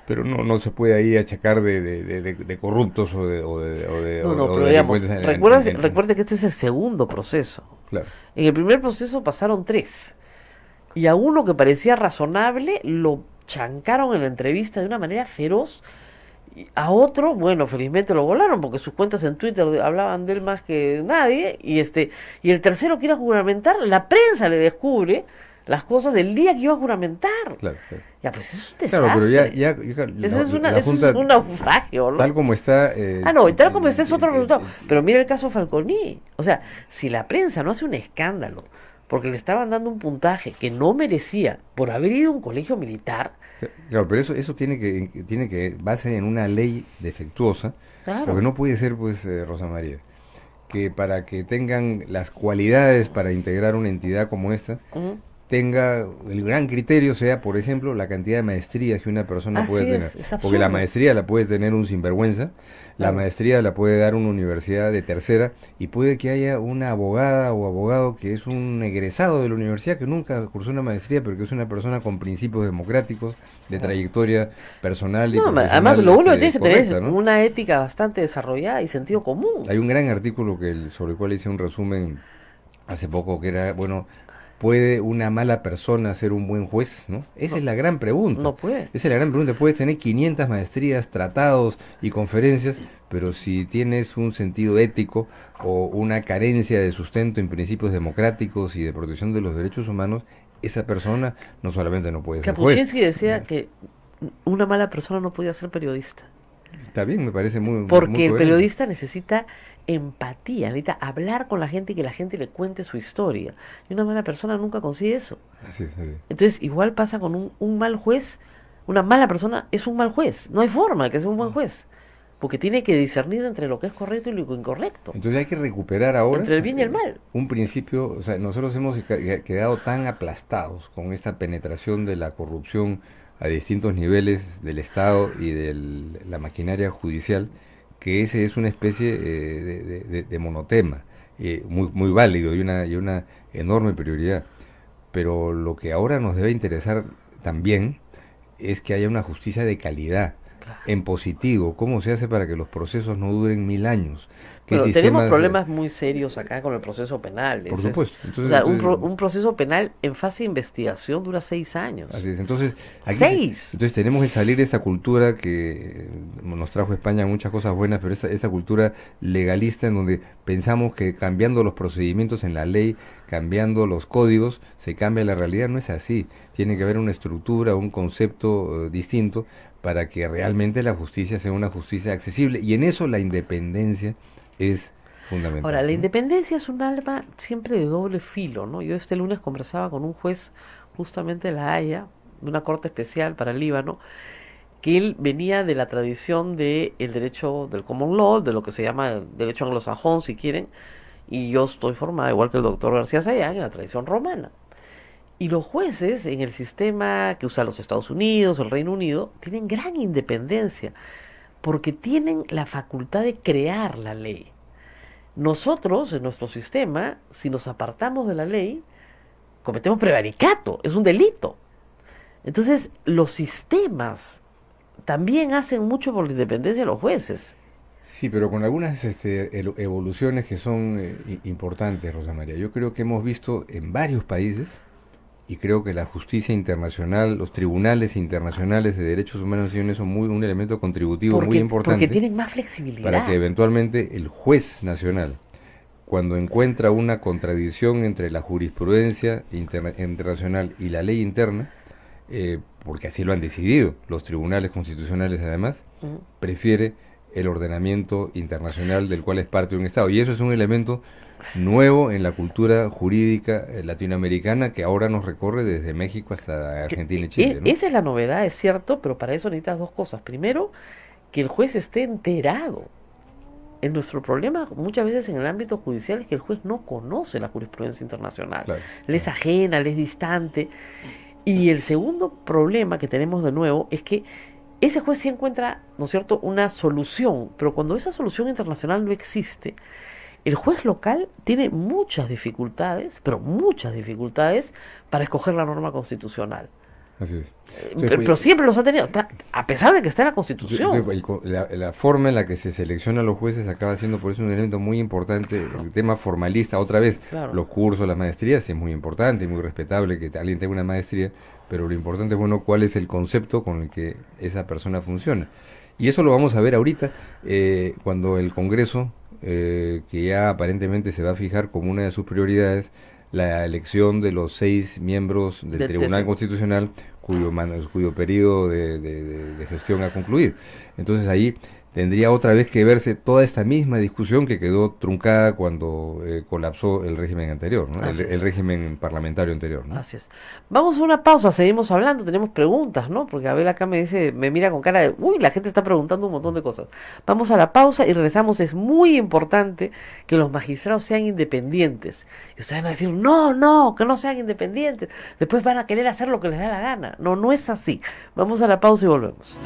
pero no se puede ahí achacar de corruptos o de No, o pero de digamos, delincuentes recuerde que este es el segundo proceso. Claro. En el primer proceso pasaron 3. Y a uno que parecía razonable lo chancaron en la entrevista de una manera feroz. Y a otro, bueno, felizmente lo volaron porque sus cuentas en Twitter hablaban de él más que nadie. Y el tercero que iba a juramentar, la prensa le descubre las cosas el día que iba a juramentar. Claro, claro. Ya, pues es un desastre. Claro, pero Eso es la eso Junta, es un naufragio, ¿no? tal como está... No, y tal como este es otro resultado. Pero mira el caso Falconi. O sea, si la prensa no hace un escándalo porque le estaban dando un puntaje que no merecía por haber ido a un colegio militar. Claro, pero eso tiene que base en una ley defectuosa, Claro. porque no puede ser, pues, Rosa María, que para que tengan las cualidades para integrar una entidad como esta, Ujú. tenga el gran criterio sea, por ejemplo, la cantidad de maestrías que una persona Así puede es, tener. es Porque la absurdo. maestría la puede tener un sinvergüenza, la Claro. maestría la puede dar una universidad de tercera, y puede que haya una abogada o abogado que es un egresado de la universidad que nunca cursó una maestría, pero que es una persona con principios democráticos, de trayectoria personal y No, profesional, además lo único que tienes que tener es correcta, ¿no? una ética bastante desarrollada y sentido común. Hay un gran artículo sobre el cual hice un resumen hace poco que era, bueno, ¿puede una mala persona ser un buen juez? ¿No? Esa es la gran pregunta. No puede. Esa es la gran pregunta. Puedes tener 500 maestrías, tratados y conferencias, pero si tienes un sentido ético o una carencia de sustento en principios democráticos y de protección de los derechos humanos, esa persona no solamente no puede ser juez. Kapuscinski decía que una mala persona no podía ser periodista. Está bien, me parece muy Porque muy el coherente. periodista necesita empatía, necesita hablar con la gente y que la gente le cuente su historia. Y una mala persona nunca consigue eso. Así es, así es. Entonces, igual pasa con un mal juez. Una mala persona es un mal juez. No hay forma que sea un buen juez. Porque tiene que discernir entre lo que es correcto y lo incorrecto. Entonces hay que recuperar ahora Entre el bien y el mal. un principio, o sea, nosotros hemos quedado tan aplastados con esta penetración de la corrupción a distintos niveles del Estado y de la maquinaria judicial, que ese es una especie de monotema, muy válido y una enorme prioridad. Pero lo que ahora nos debe interesar también es que haya una justicia de calidad, Claro. en positivo. ¿Cómo se hace para que los procesos no duren 1000 años? ¿Qué Pero sistemas, tenemos problemas muy serios acá con el proceso penal. por eso es. supuesto. O Entonces, sea, entonces- un proceso penal en fase de investigación dura 6 años. Así es. Entonces, ¡6! entonces tenemos que salir de esta cultura que nos trajo España muchas cosas buenas, pero esta cultura legalista en donde pensamos que cambiando los procedimientos en la ley, cambiando los códigos, se cambia la realidad. No es así. Tiene que haber una estructura, un concepto distinto para que realmente la justicia sea una justicia accesible. Y en eso la independencia es fundamental. Ahora, la ¿no? independencia es un arma siempre de doble filo, ¿no? Yo este lunes conversaba con un juez justamente de La Haya, de una corte especial para el Líbano, que él venía de la tradición del derecho del common law, de lo que se llama el derecho anglosajón, si quieren, y yo estoy formada, igual que el doctor García Sayán, en la tradición romana. Y los jueces en el sistema que usa los Estados Unidos, el Reino Unido, tienen gran independencia, porque tienen la facultad de crear la ley. Nosotros, en nuestro sistema, si nos apartamos de la ley, cometemos prevaricato, es un delito. Entonces, los sistemas también hacen mucho por la independencia de los jueces. Sí, pero con algunas evoluciones que son importantes, Rosa María. Yo creo que hemos visto en varios países, y creo que la justicia internacional, los tribunales internacionales de derechos humanos son eso un elemento contributivo muy importante. Porque tienen más flexibilidad. Para que eventualmente el juez nacional, cuando encuentra una contradicción entre la jurisprudencia internacional y la ley interna, porque así lo han decidido los tribunales constitucionales además, Ujú. prefiere el ordenamiento internacional del cual es parte de un Estado. Y eso es un elemento nuevo en la cultura jurídica latinoamericana que ahora nos recorre desde México hasta Argentina y Chile, ¿no? Esa es la novedad, es cierto, pero para eso necesitas dos cosas. Primero, que el juez esté enterado. En nuestro problema muchas veces en el ámbito judicial es que el juez no conoce la jurisprudencia internacional. Claro, Le es ajena, le es distante. Y el segundo problema que tenemos de nuevo es que ese juez sí encuentra, ¿no es cierto?, una solución, pero cuando esa solución internacional no existe, el juez local tiene muchas dificultades, pero muchas dificultades para escoger la norma constitucional. Así es. Pero siempre los ha tenido, a pesar de que está en la Constitución. La forma en la que se seleccionan los jueces acaba siendo por eso un elemento muy importante. El tema formalista, otra vez, Claro. los cursos, las maestrías, es muy importante y muy respetable que alguien tenga una maestría, pero lo importante es, bueno, cuál es el concepto con el que esa persona funciona. Y eso lo vamos a ver ahorita, cuando el Congreso, que ya aparentemente se va a fijar como una de sus prioridades, la elección de los 6 miembros del Tribunal Constitucional cuyo periodo de gestión ha concluido. Entonces ahí tendría otra vez que verse toda esta misma discusión que quedó truncada cuando colapsó el régimen anterior, ¿no? El régimen parlamentario anterior, ¿no? Así es. Vamos a una pausa, seguimos hablando, tenemos preguntas, ¿no? Porque Abel acá me dice, me mira con cara de, uy, la gente está preguntando un montón de cosas. Vamos a la pausa y regresamos. Es muy importante que los magistrados sean independientes. Y ustedes van a decir, no, que no sean independientes. Después van a querer hacer lo que les da la gana. No, no es así. Vamos a la pausa y volvemos.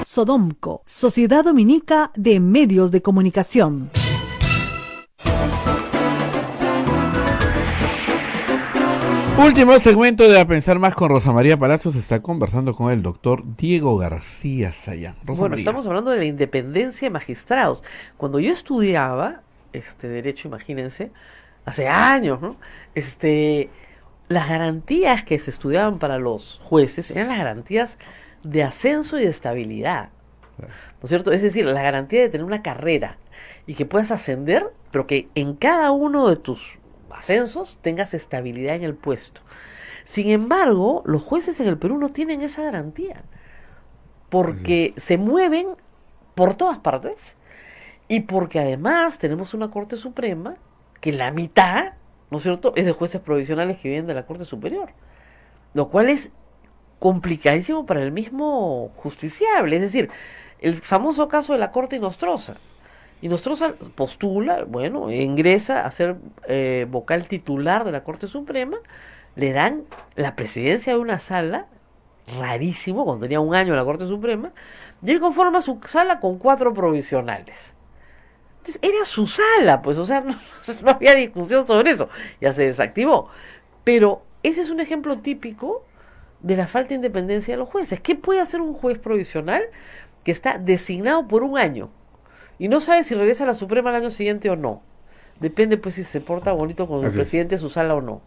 Sodomco, Sociedad Dominica de Medios de Comunicación. Último segmento de A Pensar Más con Rosa María Palacios. Está conversando con el doctor Diego García Sayán. Bueno, estamos hablando de la independencia de magistrados. Cuando yo estudiaba derecho, imagínense, hace años, ¿no? Las garantías que se estudiaban para los jueces eran las garantías de ascenso y de estabilidad, ¿no es cierto? Es decir, la garantía de tener una carrera y que puedas ascender, pero que en cada uno de tus ascensos tengas estabilidad en el puesto. Sin embargo, los jueces en el Perú no tienen esa garantía, porque se mueven por todas partes y porque además tenemos una Corte Suprema que la mitad, ¿no es cierto?, es de jueces provisionales que vienen de la Corte Superior, lo cual es complicadísimo para el mismo justiciable. Es decir, el famoso caso de la Corte Nostroza. Y Nostroza postula, bueno, ingresa a ser vocal titular de la Corte Suprema, le dan la presidencia de una sala, rarísimo, cuando tenía un año en la Corte Suprema, y él conforma su sala con 4 provisionales. Entonces, era su sala, pues, o sea, no había discusión sobre eso, ya se desactivó. Pero ese es un ejemplo típico de la falta de independencia de los jueces. ¿Qué puede hacer un juez provisional que está designado por un año y no sabe si regresa a la Suprema al año siguiente o no? Depende, pues, si se porta bonito con el presidente de su sala o no.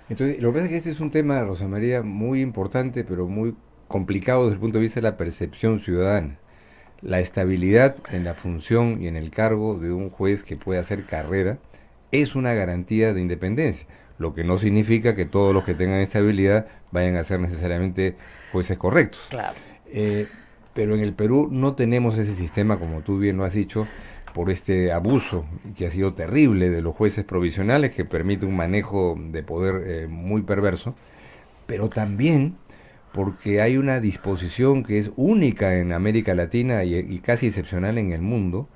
Entonces, lo que pasa es que este es un tema, Rosa María, muy importante, pero muy complicado desde el punto de vista de la percepción ciudadana. La estabilidad en la función y en el cargo de un juez que puede hacer carrera es una garantía de independencia, lo que no significa que todos los que tengan estabilidad vayan a ser necesariamente jueces correctos. Claro. Pero en el Perú no tenemos ese sistema, como tú bien lo has dicho, por este abuso que ha sido terrible de los jueces provisionales, que permite un manejo de poder muy perverso, pero también porque hay una disposición que es única en América Latina y casi excepcional en el mundo,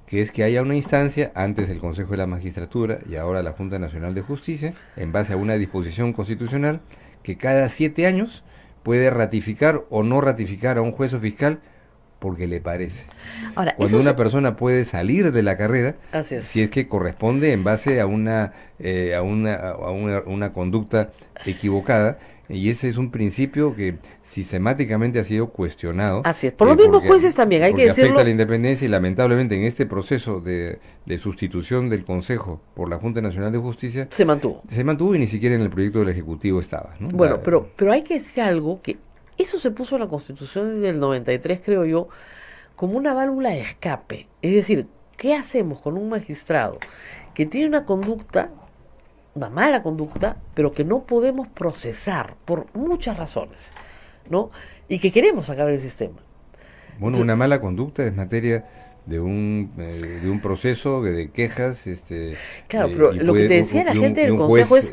que es que haya una instancia, antes el Consejo de la Magistratura y ahora la Junta Nacional de Justicia, en base a una disposición constitucional, que cada 7 años puede ratificar o no ratificar a un juez o fiscal porque le parece. Ahora, cuando una persona puede salir de la carrera, si es que corresponde en base a una conducta equivocada, y ese es un principio que sistemáticamente ha sido cuestionado. Así es, por los mismos jueces también, hay que decirlo. Afecta la independencia y lamentablemente en este proceso de sustitución del Consejo por la Junta Nacional de Justicia se mantuvo. Se mantuvo y ni siquiera en el proyecto del Ejecutivo estaba, ¿no? Bueno, pero hay que decir algo, que eso se puso en la Constitución del 93, creo yo, como una válvula de escape. Es decir, ¿qué hacemos con un magistrado que tiene una conducta, una mala conducta, pero que no podemos procesar por muchas razones? ¿no? Y que queremos sacar del sistema. Bueno, una mala conducta es materia de un proceso de quejas, Claro, pero y lo que te decía la gente del juez, Consejo es,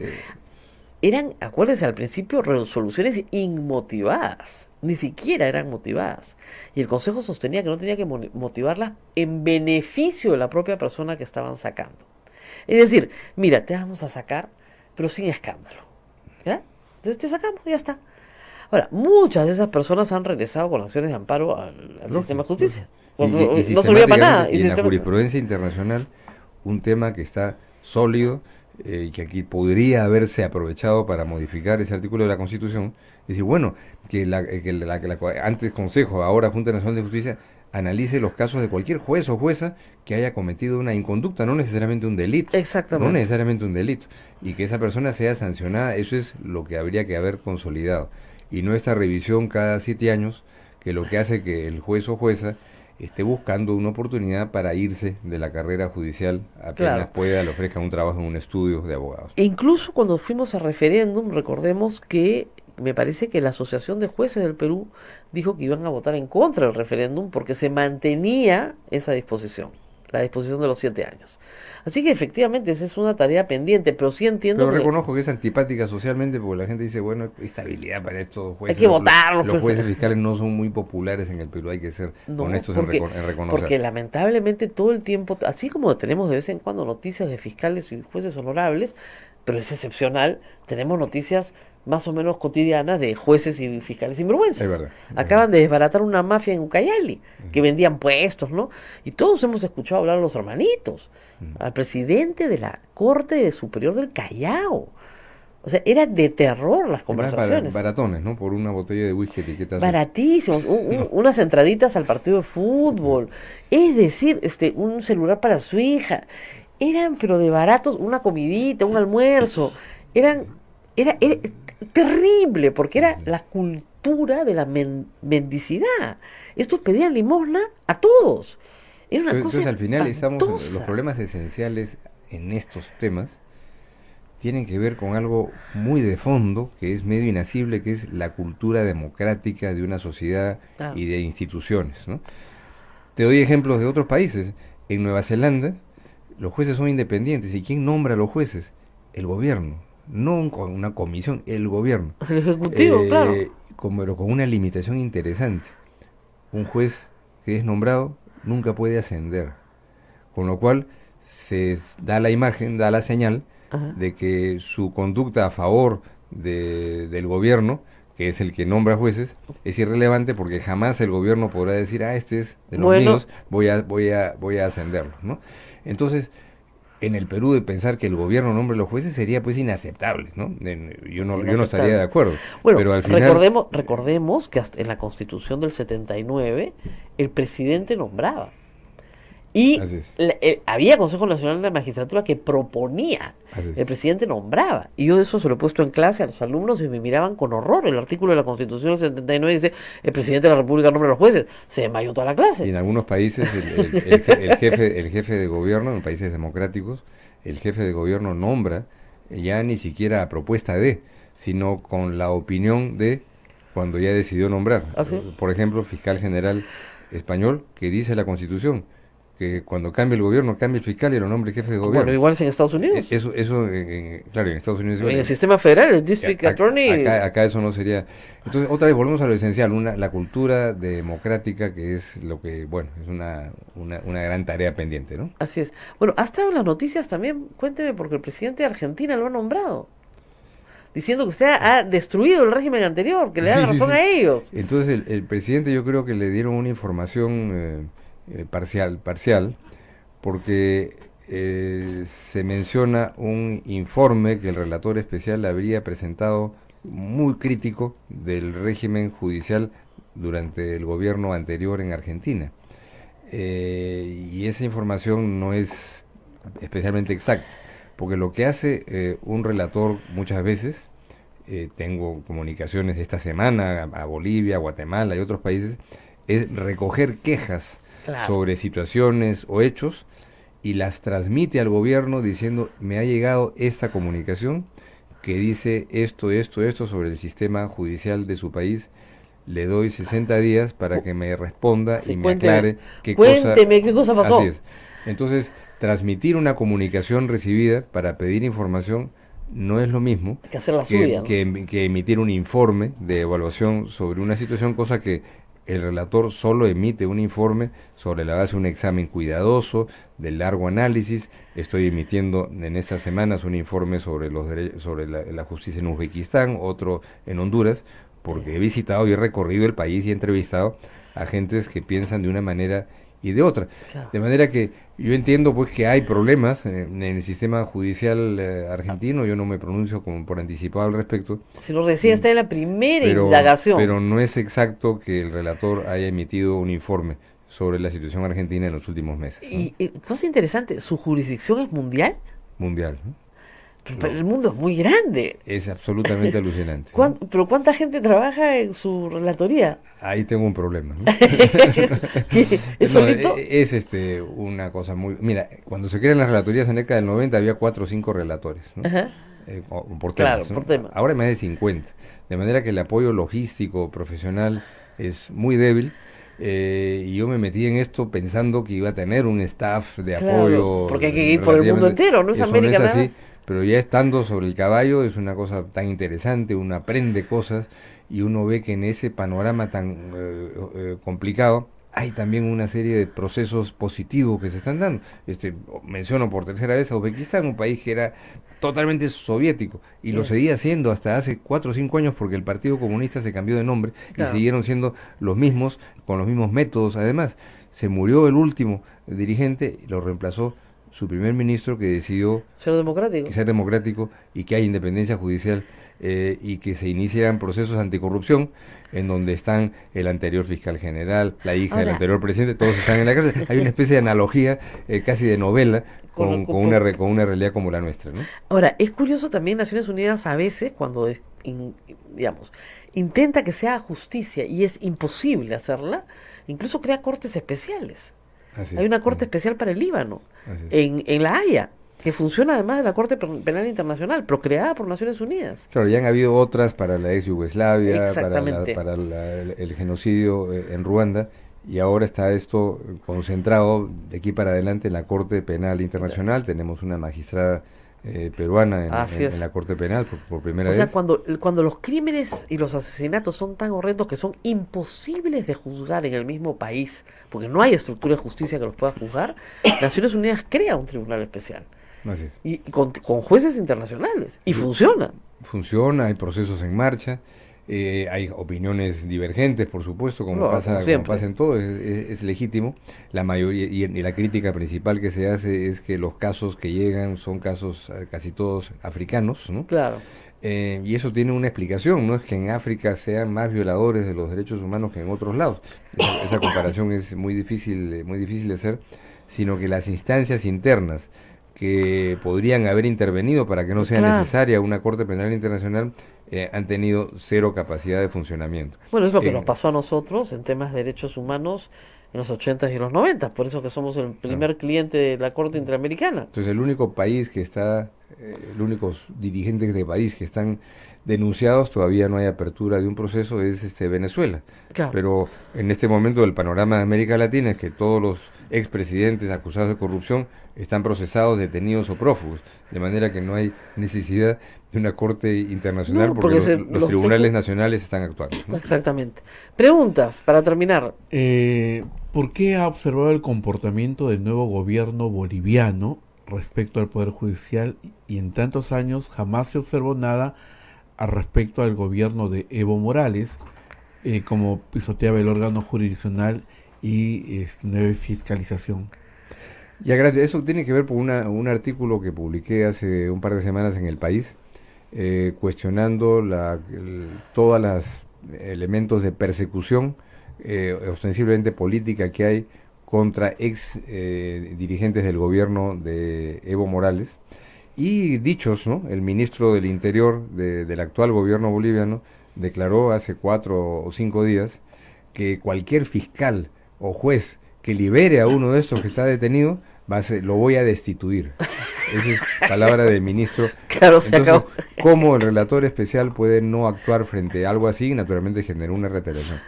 eran, acuérdense, al principio resoluciones inmotivadas, ni siquiera eran motivadas. Y el Consejo sostenía que no tenía que motivarlas en beneficio de la propia persona que estaban sacando. Es decir, mira, te vamos a sacar, pero sin escándalo. ¿Ya? Entonces te sacamos y ya está. Ahora, muchas de esas personas han regresado con acciones de amparo al sistema de justicia. No servía para nada. Y en la jurisprudencia internacional, un tema que está sólido, y que aquí podría haberse aprovechado para modificar ese artículo de la Constitución, decir, bueno, antes Consejo, ahora Junta Nacional de Justicia, analice los casos de cualquier juez o jueza que haya cometido una inconducta, no necesariamente un delito. Exactamente. No necesariamente un delito. Y que esa persona sea sancionada, eso es lo que habría que haber consolidado. Y no esta revisión cada 7 años, que lo que hace que el juez o jueza esté buscando una oportunidad para irse de la carrera judicial apenas pueda, le ofrezcan un trabajo en un estudio de abogados. E incluso cuando fuimos a referéndum, recordemos que me parece que la Asociación de Jueces del Perú dijo que iban a votar en contra del referéndum porque se mantenía esa disposición, la disposición de los 7 años. Así que efectivamente esa es una tarea pendiente, pero sí entiendo Pero reconozco que es antipática socialmente porque la gente dice, bueno, hay estabilidad para estos jueces. Hay que votarlos. Los jueces fiscales no son muy populares en el Perú, hay que ser honestos en reconocer. Porque lamentablemente todo el tiempo, así como tenemos de vez en cuando noticias de fiscales y jueces honorables, pero es excepcional, tenemos noticias más o menos cotidianas de jueces y fiscales sinvergüenzas. Es verdad. Acaban de desbaratar una mafia en Ucayali, que vendían puestos, ¿no? Y todos hemos escuchado hablar a los hermanitos, al presidente de la Corte Superior del Callao. O sea, era de terror las conversaciones. Baratones, ¿no? Por una botella de whisky, etiqueta azul. Baratísimos, unas entraditas al partido de fútbol, es decir, un celular para su hija. Eran, pero de baratos, una comidita, un almuerzo. Era terrible, porque era la cultura de la mendicidad. Estos pedían limosna a todos. Era una cosa entonces al final espantosa. los problemas esenciales en estos temas tienen que ver con algo muy de fondo, que es medio inasible, que es la cultura democrática de una sociedad y de instituciones, ¿no? Te doy ejemplos de otros países. En Nueva Zelanda, los jueces son independientes. ¿Y quién nombra a los jueces? El gobierno. No una comisión, el gobierno. El ejecutivo, claro. Pero con una limitación interesante. Un juez que es nombrado nunca puede ascender. Con lo cual se da la imagen, da la señal de que su conducta a favor del gobierno, que es el que nombra jueces, es irrelevante porque jamás el gobierno podrá decir, este es de los míos, voy a ascenderlo, ¿no? Entonces, en el Perú, de pensar que el gobierno nombre los jueces sería pues inaceptable, ¿no? Yo no estaría de acuerdo. Bueno, pero al final recordemos que hasta en la Constitución del 79 el presidente nombraba. Y había Consejo Nacional de Magistratura que proponía, el presidente nombraba. Y yo eso se lo he puesto en clase a los alumnos y me miraban con horror. El artículo de la Constitución del 79 dice, el presidente de la República nombra a los jueces. Se desmayó toda la clase. Y en algunos países el jefe de gobierno, en países democráticos, el jefe de gobierno nombra ya ni siquiera a propuesta de, sino con la opinión de cuando ya decidió nombrar. Por ejemplo, fiscal general español, que dice la Constitución que cuando cambie el gobierno, cambie el fiscal y lo nombre jefe de gobierno. Bueno, igual es en Estados Unidos. Eso claro, en Estados Unidos. En el sistema federal, el District Attorney. Acá eso no sería. Entonces, otra vez volvemos a lo esencial, la cultura democrática, que es lo que, bueno, es una gran tarea pendiente, ¿no? Así es. Bueno, ha estado en las noticias también, cuénteme, porque el presidente de Argentina lo ha nombrado, diciendo que usted ha destruido el régimen anterior, que le da razón a ellos. Entonces, el presidente, yo creo que le dieron una información parcial, porque se menciona un informe que el relator especial habría presentado muy crítico del régimen judicial durante el gobierno anterior en Argentina. Y esa información no es especialmente exacta, porque lo que hace un relator muchas veces, tengo comunicaciones esta semana a Bolivia, Guatemala y otros países, es recoger quejas sobre situaciones o hechos y las transmite al gobierno diciendo, me ha llegado esta comunicación que dice esto sobre el sistema judicial de su país, le doy 60 días para que me responda Sí, y me cuénteme, aclare qué cosa... cuénteme qué cosa pasó. Así es. Entonces, transmitir una comunicación recibida para pedir información no es lo mismo Hay que hacer la suya, ¿no? que emitir un informe de evaluación sobre una situación, cosa que el relator solo emite un informe sobre la base de un examen cuidadoso, de largo análisis. Estoy emitiendo en estas semanas un informe sobre sobre la justicia en Uzbekistán, otro en Honduras, porque he visitado y he recorrido el país y he entrevistado a gentes que piensan de una manera y de otra. Claro. De manera que yo entiendo pues que hay problemas en el sistema judicial argentino. Yo no me pronuncio como por anticipado al respecto, Si lo recién está en la primera pero indagación. no es exacto que el relator haya emitido un informe sobre la situación argentina en los últimos meses, ¿no? Y cosa interesante, ¿su jurisdicción es mundial? Mundial, ¿no? Pero el mundo es muy grande. Es absolutamente alucinante, ¿no? ¿Pero cuánta gente trabaja en su relatoría? Ahí tengo un problema, ¿no? ¿Qué? ¿Es No, solito? es una cosa muy... Mira, cuando se crean las relatorías en la década del 90 había 4 o 5 relatores, ¿no? Ajá. Por Claro, temas, ¿no? por tema. Ahora hay más de 50. De manera que el apoyo logístico, profesional, es muy débil. Y yo me metí en esto pensando que iba a tener un staff de Claro, apoyo. porque hay que ir por el mundo relativamente- entero, no es Eso América no es nada así, más. pero ya estando sobre el caballo es una cosa tan interesante, uno aprende cosas y uno ve que en ese panorama tan complicado hay también una serie de procesos positivos que se están dando. Menciono por tercera vez a Uzbekistán, un país que era totalmente soviético y lo Bien. seguía siendo hasta hace 4 o 5 años porque el Partido Comunista se cambió de nombre Claro. y siguieron siendo los mismos, con los mismos métodos. Además, se murió el último dirigente y lo reemplazó su primer ministro, que decidió Ser democrático. que sea democrático y que haya independencia judicial, y que se iniciaran procesos anticorrupción en donde están el anterior fiscal general, la hija del Ahora- anterior presidente, todos están en la cárcel. Hay una especie de analogía casi de novela Con- con una realidad como la nuestra, ¿no? Ahora, es curioso también Naciones Unidas a veces cuando, digamos, intenta que se haga justicia y es imposible hacerla, incluso crea cortes especiales. Así Hay es. una corte especial para el Líbano, Así es. en La Haya, que funciona además de la Corte Penal Internacional, pero creada por Naciones Unidas. Claro, ya han habido otras para la ex Yugoslavia, Exactamente. el genocidio en Ruanda, y ahora está esto concentrado de aquí para adelante en la Corte Penal Internacional. Tenemos una magistrada peruana Así es. en la Corte Penal por primera O sea, vez. cuando los crímenes y los asesinatos son tan horrendos que son imposibles de juzgar en el mismo país, porque no hay estructura de justicia que los pueda juzgar, Naciones Unidas crea un tribunal especial Así es. y con jueces internacionales y funciona. Funciona, hay procesos en marcha, hay opiniones divergentes, por supuesto, como Claro, pasa, como siempre. como pasa en todo, es legítimo. La mayoría, y la crítica principal que se hace es que los casos que llegan son casos casi todos africanos, ¿no? Claro. Y eso tiene una explicación, no es que en África sean más violadores de los derechos humanos que en otros lados. Esa comparación es muy difícil de hacer, sino que las instancias internas que podrían haber intervenido para que no sea Claro. necesaria una Corte Penal Internacional han tenido cero capacidad de funcionamiento. Bueno, es lo que En- nos pasó a nosotros en temas de derechos humanos en los 80s y los 90s, por eso que somos el primer cliente de la Corte Interamericana. Entonces el único país que está, los únicos dirigentes de país que están denunciados, todavía no hay apertura de un proceso, es Venezuela. Claro. Pero en este momento el panorama de América Latina es que todos los expresidentes acusados de corrupción están procesados, detenidos o prófugos, de manera que no hay necesidad de una corte internacional No, porque porque los los tribunales tengo- nacionales están actuando, ¿no? Exactamente. Preguntas para terminar. ¿Por qué ha observado el comportamiento del nuevo gobierno boliviano respecto al Poder Judicial y en tantos años jamás se observó nada al respecto al gobierno de Evo Morales, como pisoteaba el órgano jurisdiccional y nueva fiscalización? Ya, gracias. Eso tiene que ver por un artículo que publiqué hace un par de semanas en El País, cuestionando todos los elementos de persecución, ostensiblemente política, que hay contra ex dirigentes del gobierno de Evo Morales. Y dichos, ¿no? El ministro del Interior del actual gobierno boliviano declaró hace 4 o 5 días que cualquier fiscal o juez que libere a uno de estos que está detenido lo voy a destituir. Esa es palabra del ministro. Claro, se Entonces, acabó. ¿cómo el relator especial puede no actuar frente a algo así? Naturalmente generó una retaliación.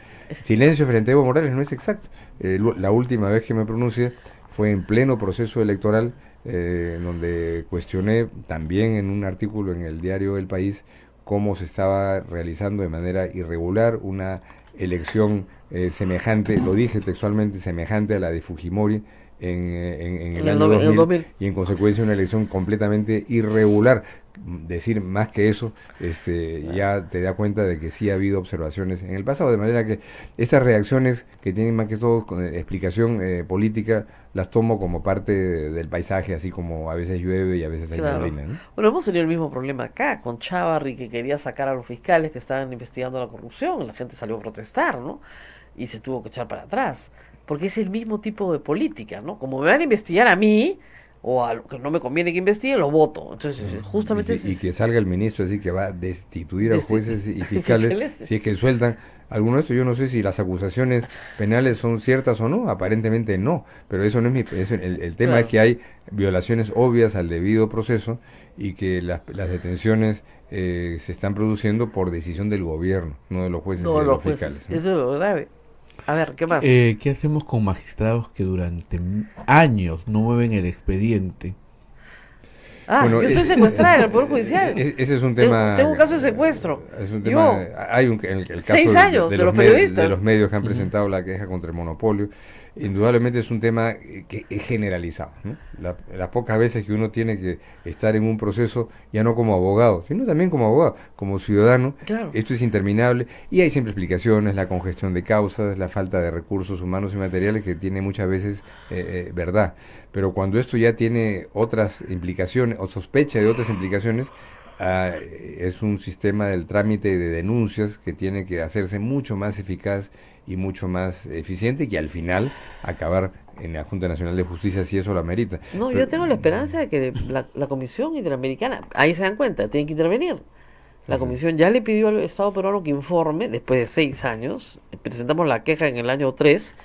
Silencio frente a Evo Morales no es exacto. La última vez que me pronuncié fue en pleno proceso electoral, donde cuestioné también en un artículo en el diario El País cómo se estaba realizando de manera irregular una elección semejante, lo dije textualmente, semejante a la de Fujimori en el año 2000, y en consecuencia una elección completamente irregular. Decir más que eso, ya te da cuenta de que sí ha habido observaciones en el pasado, de manera que estas reacciones que tienen más que todo explicación política, las tomo como parte del paisaje, así como a veces llueve y a veces hay Claro. neblina, ¿no? Bueno, hemos tenido el mismo problema acá con Chávarri, que quería sacar a los fiscales que estaban investigando la corrupción. La gente salió a protestar, ¿no? Y se tuvo que echar para atrás. Porque es el mismo tipo de política, ¿no? Como me van a investigar a mí, o a lo que no me conviene que investigue, lo voto. Entonces, justamente... Y que salga el ministro así que va a destituir a jueces y fiscales Fiscales. si es que sueltan alguno de estos. Yo no sé si las acusaciones penales son ciertas o no, aparentemente no, pero eso no es el tema. Claro. Es que hay violaciones obvias al debido proceso y que las detenciones se están produciendo por decisión del gobierno, no de los jueces No, y de los los jueces. fiscales, ¿no? Eso es lo grave. A ver, ¿qué más? ¿Qué hacemos con magistrados que durante años no mueven el expediente? Bueno, yo estoy secuestrada en el Poder Judicial. Ese es un tema. Tengo un caso de secuestro. Es un tema. Hay el caso 6 años de los periodistas. de los medios que han presentado la queja contra el monopolio. Indudablemente es un tema que es generalizado, ¿no? Las pocas veces que uno tiene que estar en un proceso, ya no como abogado, sino también como abogado, como ciudadano, Claro. esto es interminable y hay siempre explicaciones, la congestión de causas, la falta de recursos humanos y materiales que tiene muchas veces verdad. Pero cuando esto ya tiene otras implicaciones o sospecha de otras implicaciones, es un sistema del trámite de denuncias que tiene que hacerse mucho más eficaz y mucho más eficiente, que al final acabar en la Junta Nacional de Justicia si eso lo amerita. No, Pero- yo tengo la esperanza de que la Comisión Interamericana, ahí se dan cuenta, tienen que intervenir. La Sí. Comisión ya le pidió al Estado peruano que informe, después de 6 años, presentamos la queja en el año 3,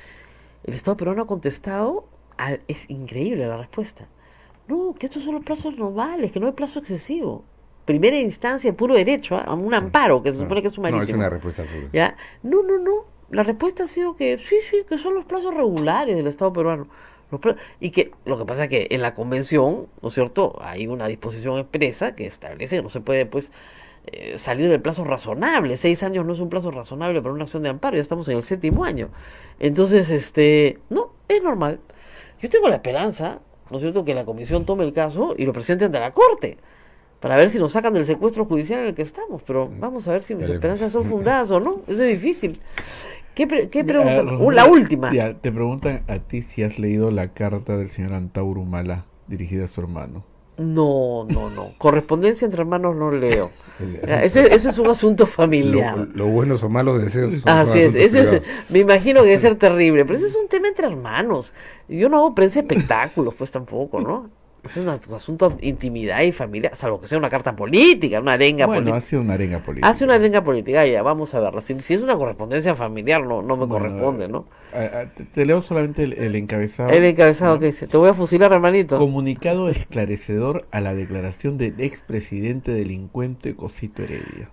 el Estado peruano ha contestado, es increíble la respuesta. No, que estos son los plazos normales, que no hay plazo excesivo. Primera instancia, puro derecho, a un amparo, que se supone que es No, es sumarísimo. una respuesta pura. ¿Ya? No. La respuesta ha sido que sí, que son los plazos regulares del Estado peruano. Y que lo que pasa es que en la convención, ¿no es cierto? Hay una disposición expresa que establece que no se puede, pues, salir del plazo razonable. 6 años no es un plazo razonable para una acción de amparo, ya estamos en el 7º año. Entonces, no, es normal. Yo tengo la esperanza, ¿no es cierto?, que la comisión tome el caso y lo presente ante la Corte, para ver si nos sacan del secuestro judicial en el que estamos. Pero vamos a ver si mis Veremos. esperanzas son fundadas o no. Eso es difícil. ¿Qué Mira, pregunta? Rosamari, La última. ya, te preguntan a ti si has leído la carta del señor Antauro Humala dirigida a su hermano. No. Correspondencia entre hermanos no leo. Es- Ya, eso es un asunto familiar. Lo buenos o malos deseos son Así es, asuntos eso es, privados. me imagino que debe ser terrible, pero ese es un tema entre hermanos. Yo no hago prensa de espectáculos, pues tampoco, ¿no? Es un asunto de intimidad y familia, salvo que sea una carta política, una arenga Bueno, política. hace una arenga política. Hace una arenga política, ya, vamos a verla. Si es una correspondencia familiar, no me Bueno, corresponde, ¿no? Te leo solamente el encabezado. El encabezado ¿no? que dice, te voy a fusilar, hermanito. Comunicado esclarecedor a la declaración del expresidente delincuente Cosito Heredia.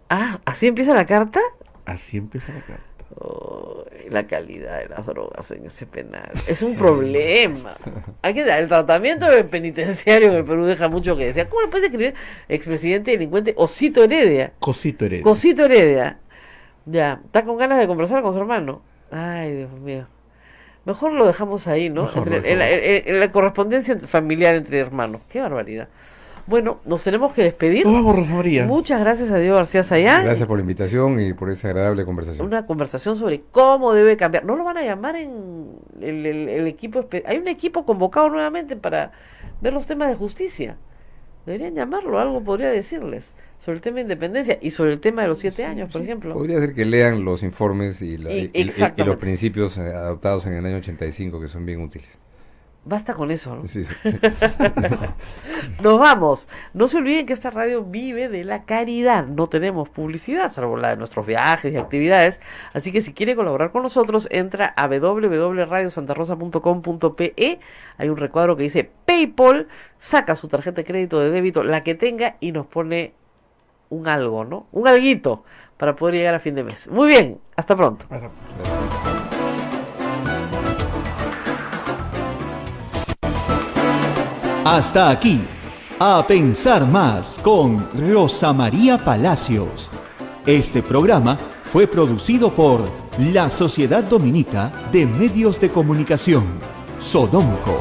Ah, ¿así empieza la carta? Así empieza la carta. Ay, la calidad de las drogas en ese penal. Es un problema. El tratamiento penitenciario en el Perú deja mucho que decir. ¿Cómo le puedes escribir expresidente delincuente Osito Heredia? Cosito Heredia. Cosito Heredia. Ya, está con ganas de conversar con su hermano. Ay, Dios mío. Mejor lo dejamos ahí, ¿no? Mejor Entre- lo dejamos. en la correspondencia familiar entre hermanos. Qué barbaridad. Bueno, nos tenemos que despedir. Nos vamos, Rosa María. Muchas gracias a Diego García Sayán. Gracias por la invitación y por esta agradable conversación. Una conversación sobre cómo debe cambiar. No lo van a llamar en el equipo. Hay un equipo convocado nuevamente para ver los temas de justicia. Deberían llamarlo, algo podría decirles sobre el tema de independencia y sobre el tema de los 7 años, por ejemplo. Podría ser que lean los informes y los Exactamente. principios adoptados en el año 85, que son bien útiles. Basta con eso, ¿no? Sí, sí. Nos vamos. No se olviden que esta radio vive de la caridad. No tenemos publicidad, salvo la de nuestros viajes y actividades. Así que si quiere colaborar con nosotros, entra a www.radiosantarosa.com.pe. Hay un recuadro que dice PayPal, saca su tarjeta de crédito, de débito, la que tenga, y nos pone un algo, ¿no? Un alguito para poder llegar a fin de mes. Muy bien, hasta pronto. Hasta aquí, A Pensar Más con Rosa María Palacios. Este programa fue producido por la Sociedad Dominica de Medios de Comunicación, Sodomco.